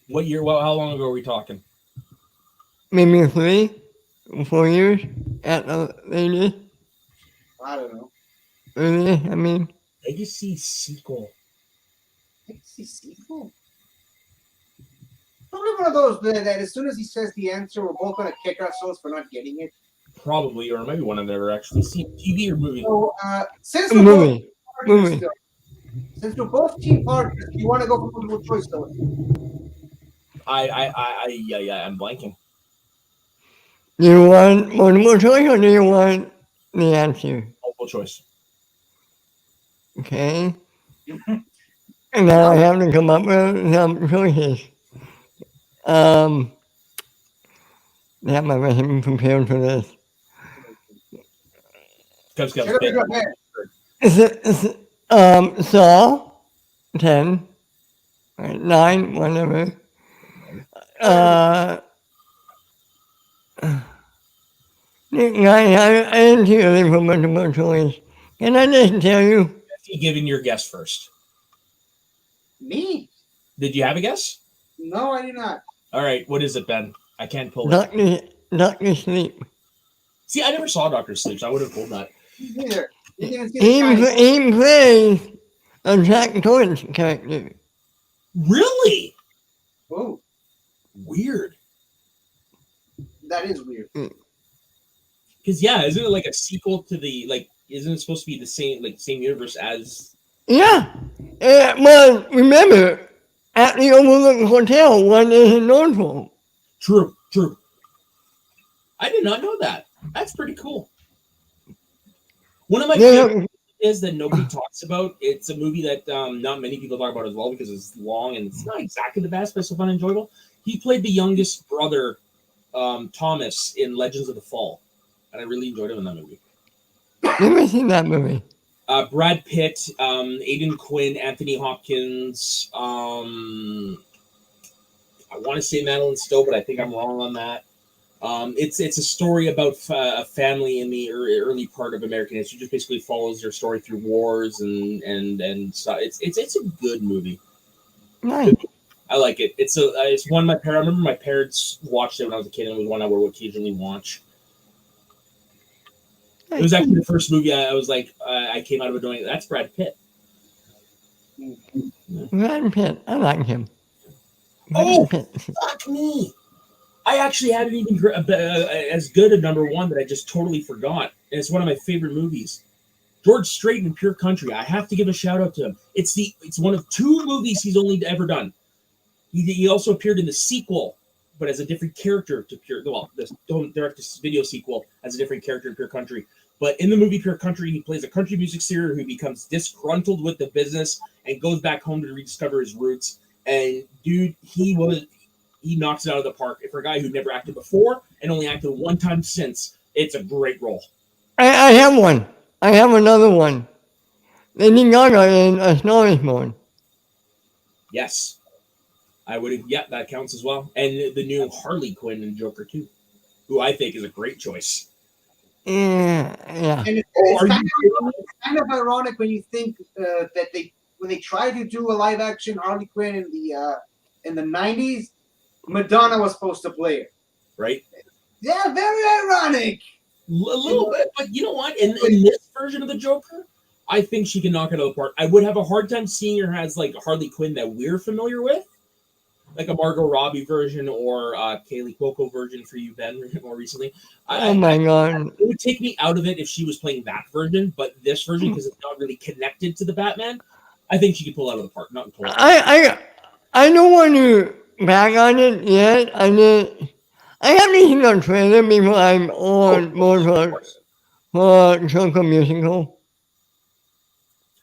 What year? Well, how long ago are we talking? Maybe 4 years at the latest. I don't know. Earliest, I mean. Legacy sequel. Legacy sequel? Probably one of those that as soon as he says the answer, we're both gonna kick ourselves for not getting it. Probably, or maybe one I've never actually seen. TV or movie? So since A we're movie. both Movie. partners still, since we're both team partners, do you want to go for multiple choice though? I'm blanking. Do you want multiple choice or do you want the answer? Multiple choice. Okay. And now I have to come up with some choices. I have my recipe prepared for this. Cubs, Shut up, Ben. go ahead. Saw 10, right, 9, whatever. I didn't see anything from multiple choice. Can I just tell you? You giving your guess first. Me? Did you have a guess? No, I did not. All right, what is it, Ben? I can't pull it. Doctor Sleep. See, I never saw Doctor Sleep, so I would have pulled that. Neither. You didn't see the guy. He plays a Jack Torrance character. Really? Oh, Weird. that is weird. Because yeah, isn't it like a sequel to the like? Isn't it supposed to be the same universe as? Yeah. Well, remember, at the Overlook Hotel, one is in Norfolk. True. I did not know that. That's pretty cool. One of my favorite is that nobody talks about. It's a movie that not many people talk about as well because it's long and it's not exactly the best, but it's so fun and enjoyable. He played the youngest brother, Thomas, in Legends of the Fall, and I really enjoyed him in that movie. Never seen that movie. Brad Pitt, Aidan Quinn, Anthony Hopkins. I want to say Madeline Stowe, but I think I'm wrong on that. It's a story about a family in the early part of American history. It just basically follows their story through wars and stuff. It's a good movie. Nice. I like it. It's one I remember my parents watched it when I was a kid, and it was one I would occasionally watch. It was actually the first movie I was like, I came out of it doing. That's Brad Pitt. Brad Pitt. I like him. Oh, fuck me. I actually had it even as good a number one that I just totally forgot. And it's one of my favorite movies. George Strait in Pure Country. I have to give a shout out to him. It's one of 2 movies he's only ever done. He also appeared in the sequel, but as a different character to the direct-to-video sequel as a different character in Pure Country. But in the movie Pure Country, he plays a country music singer who becomes disgruntled with the business and goes back home to rediscover his roots. And dude, he knocks it out of the park. For a guy who never acted before and only acted one time since, it's a great role. I have one. I have another one. Lady Gaga in A Star Is Born. Yes. I would. Yeah, that counts as well. And the new Harley Quinn in Joker 2, who I think is a great choice. Yeah. And it's kind of ironic when you think that when they tried to do a live action Harley Quinn in the 90s, Madonna was supposed to play it. Right? Yeah, very ironic. A little bit, but you know what? In this version of the Joker, I think she can knock it out of the park. I would have a hard time seeing her as like Harley Quinn that we're familiar with, like a Margot Robbie version or Kaylee Cuoco version for you, Ben, more recently. Oh my God. It would take me out of it if she was playing that version, but this version, because it's not really connected to the Batman, I think she could pull out of the park. Not pull out. I don't want to back on it yet. I haven't seen the trailer before I'm on board for Choco Musical.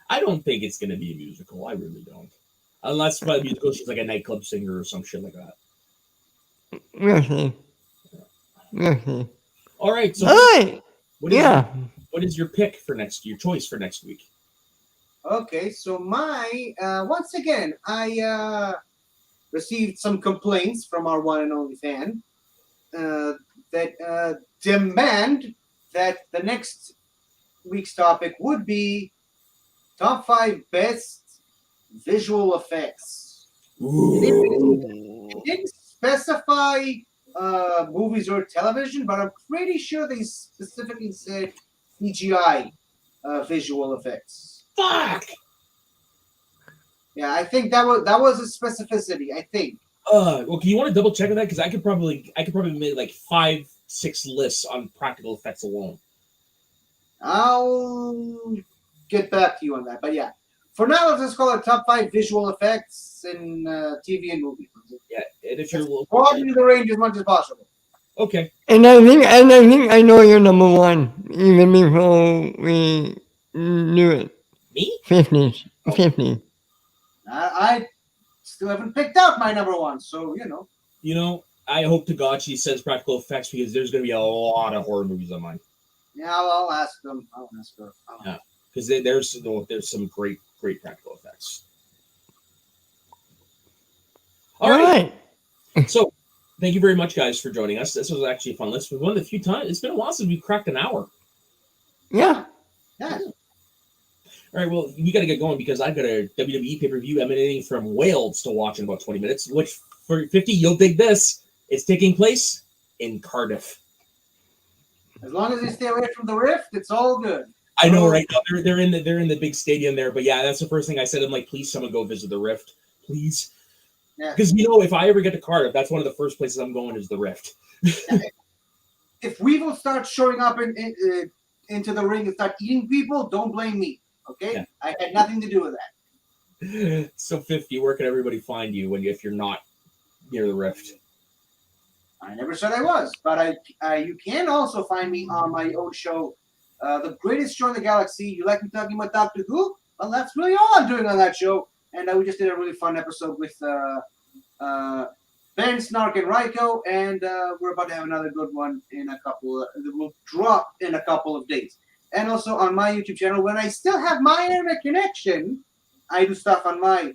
I don't think it's going to be a musical. I really don't. Unless by musical, she's like a nightclub singer or some shit like that. We'll see. We'll see. All right. So, Alright. what is, Yeah. what is your pick for your choice for next week? Okay, so my once again, I received some complaints from our one and only fan that demand that the next week's topic would be top 5 best visual effects. It didn't specify movies or television, but I'm pretty sure they specifically said CGI visual effects. Fuck. Yeah, I think that was a specificity. I think. Well, can you want to double check on that? Because I could probably make like 5-6 lists on practical effects alone. I'll get back to you on that. But yeah, for now, let's just call it top 5 visual effects in TV and movies. Yeah, and if you're Broaden the range as much as possible. okay, And I think I know you're number one, even before we knew it. me? 50s. 50. I still haven't picked out my number one, so You know, I hope to God she says practical effects because there's going to be a lot of horror movies on mine. Yeah, I'll ask them. I'll ask her. Yeah. Because there's some great practical effects. All right. So, thank you very much, guys, for joining us. This was actually a fun list. It was one of the few times. It's been a while since we've cracked an hour. Yeah. Yeah. All right, well, we got to get going because I've got a WWE pay-per-view emanating from Wales to watch in about 20 minutes, which for 50, you'll dig this. It's taking place in Cardiff. As long as they stay away from the rift, it's all good. I know, right? Now they're in the big stadium there, but yeah, that's the first thing I said. I'm like, please, someone go visit the Rift, please. Yeah. Because if I ever get to Cardiff, that's one of the first places I'm going is the Rift. If Weevil starts showing up into the ring and start eating people, don't blame me. Okay, Yeah. I had nothing to do with that. So 50, where can everybody find you if you're not near the Rift? I never said I was, but you can also find me on my own show, The Greatest Show in the Galaxy. You like me talking about Doctor Who? Well, that's really all I'm doing on that show. And we just did a really fun episode with Ben, Snark, and Ryko, and we're about to have another good one in a couple. That will drop in a couple of days. And also on my YouTube channel, when I still have my internet connection, I do stuff on my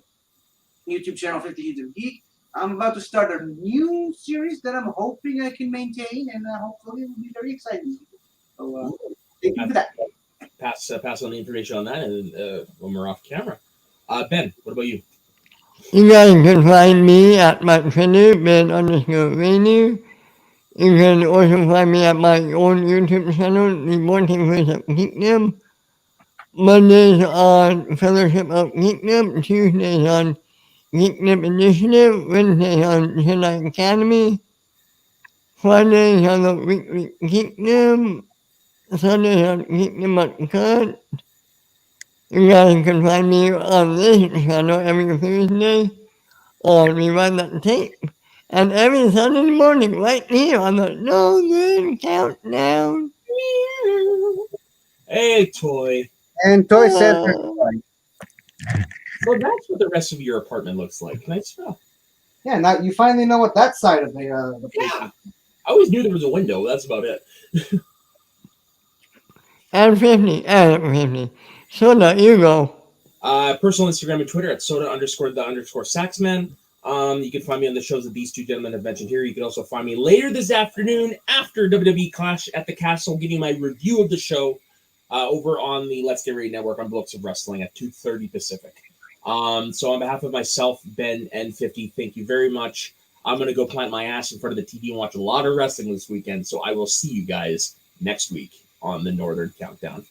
YouTube channel, 50 Heats of Geek. I'm about to start a new series that I'm hoping I can maintain, and hopefully it will be very exciting. So, thank you for that. Pass on the information on that, and when we're off camera. Ben, what about you? You guys can find me at my Twitter, Ben_Rainier. You can also find me at my own YouTube channel, The Multiverse of Geekdom. Mondays on Fellowship of Geekdom, Tuesdays on Geekdom Initiative, Wednesdays on Jedi Academy, Fridays on the Weekly Geekdom, Sundays on Geekdom Uncut. You guys can find me on this channel every Thursday on Rewind That Tape. And every Sunday morning, right here on the Northern Countdown. Hey, Toy. And Toy said, So that's what the rest of your apartment looks like. Nice stuff. "Yeah, now you finally know what that side of the place Yeah. I always knew there was a window. That's about it. And 50. Soda, you go. Personal Instagram and Twitter at soda_the_saxman. You can find me on the shows that these two gentlemen have mentioned here. You can also find me later this afternoon after WWE Clash at the Castle, giving my review of the show over on the Let's Get Ready Network on Books of Wrestling at 2:30 Pacific. So on behalf of myself, Ben, and 50, thank you very much. I'm going to go plant my ass in front of the TV and watch a lot of wrestling this weekend. So I will see you guys next week on the Northern Countdown.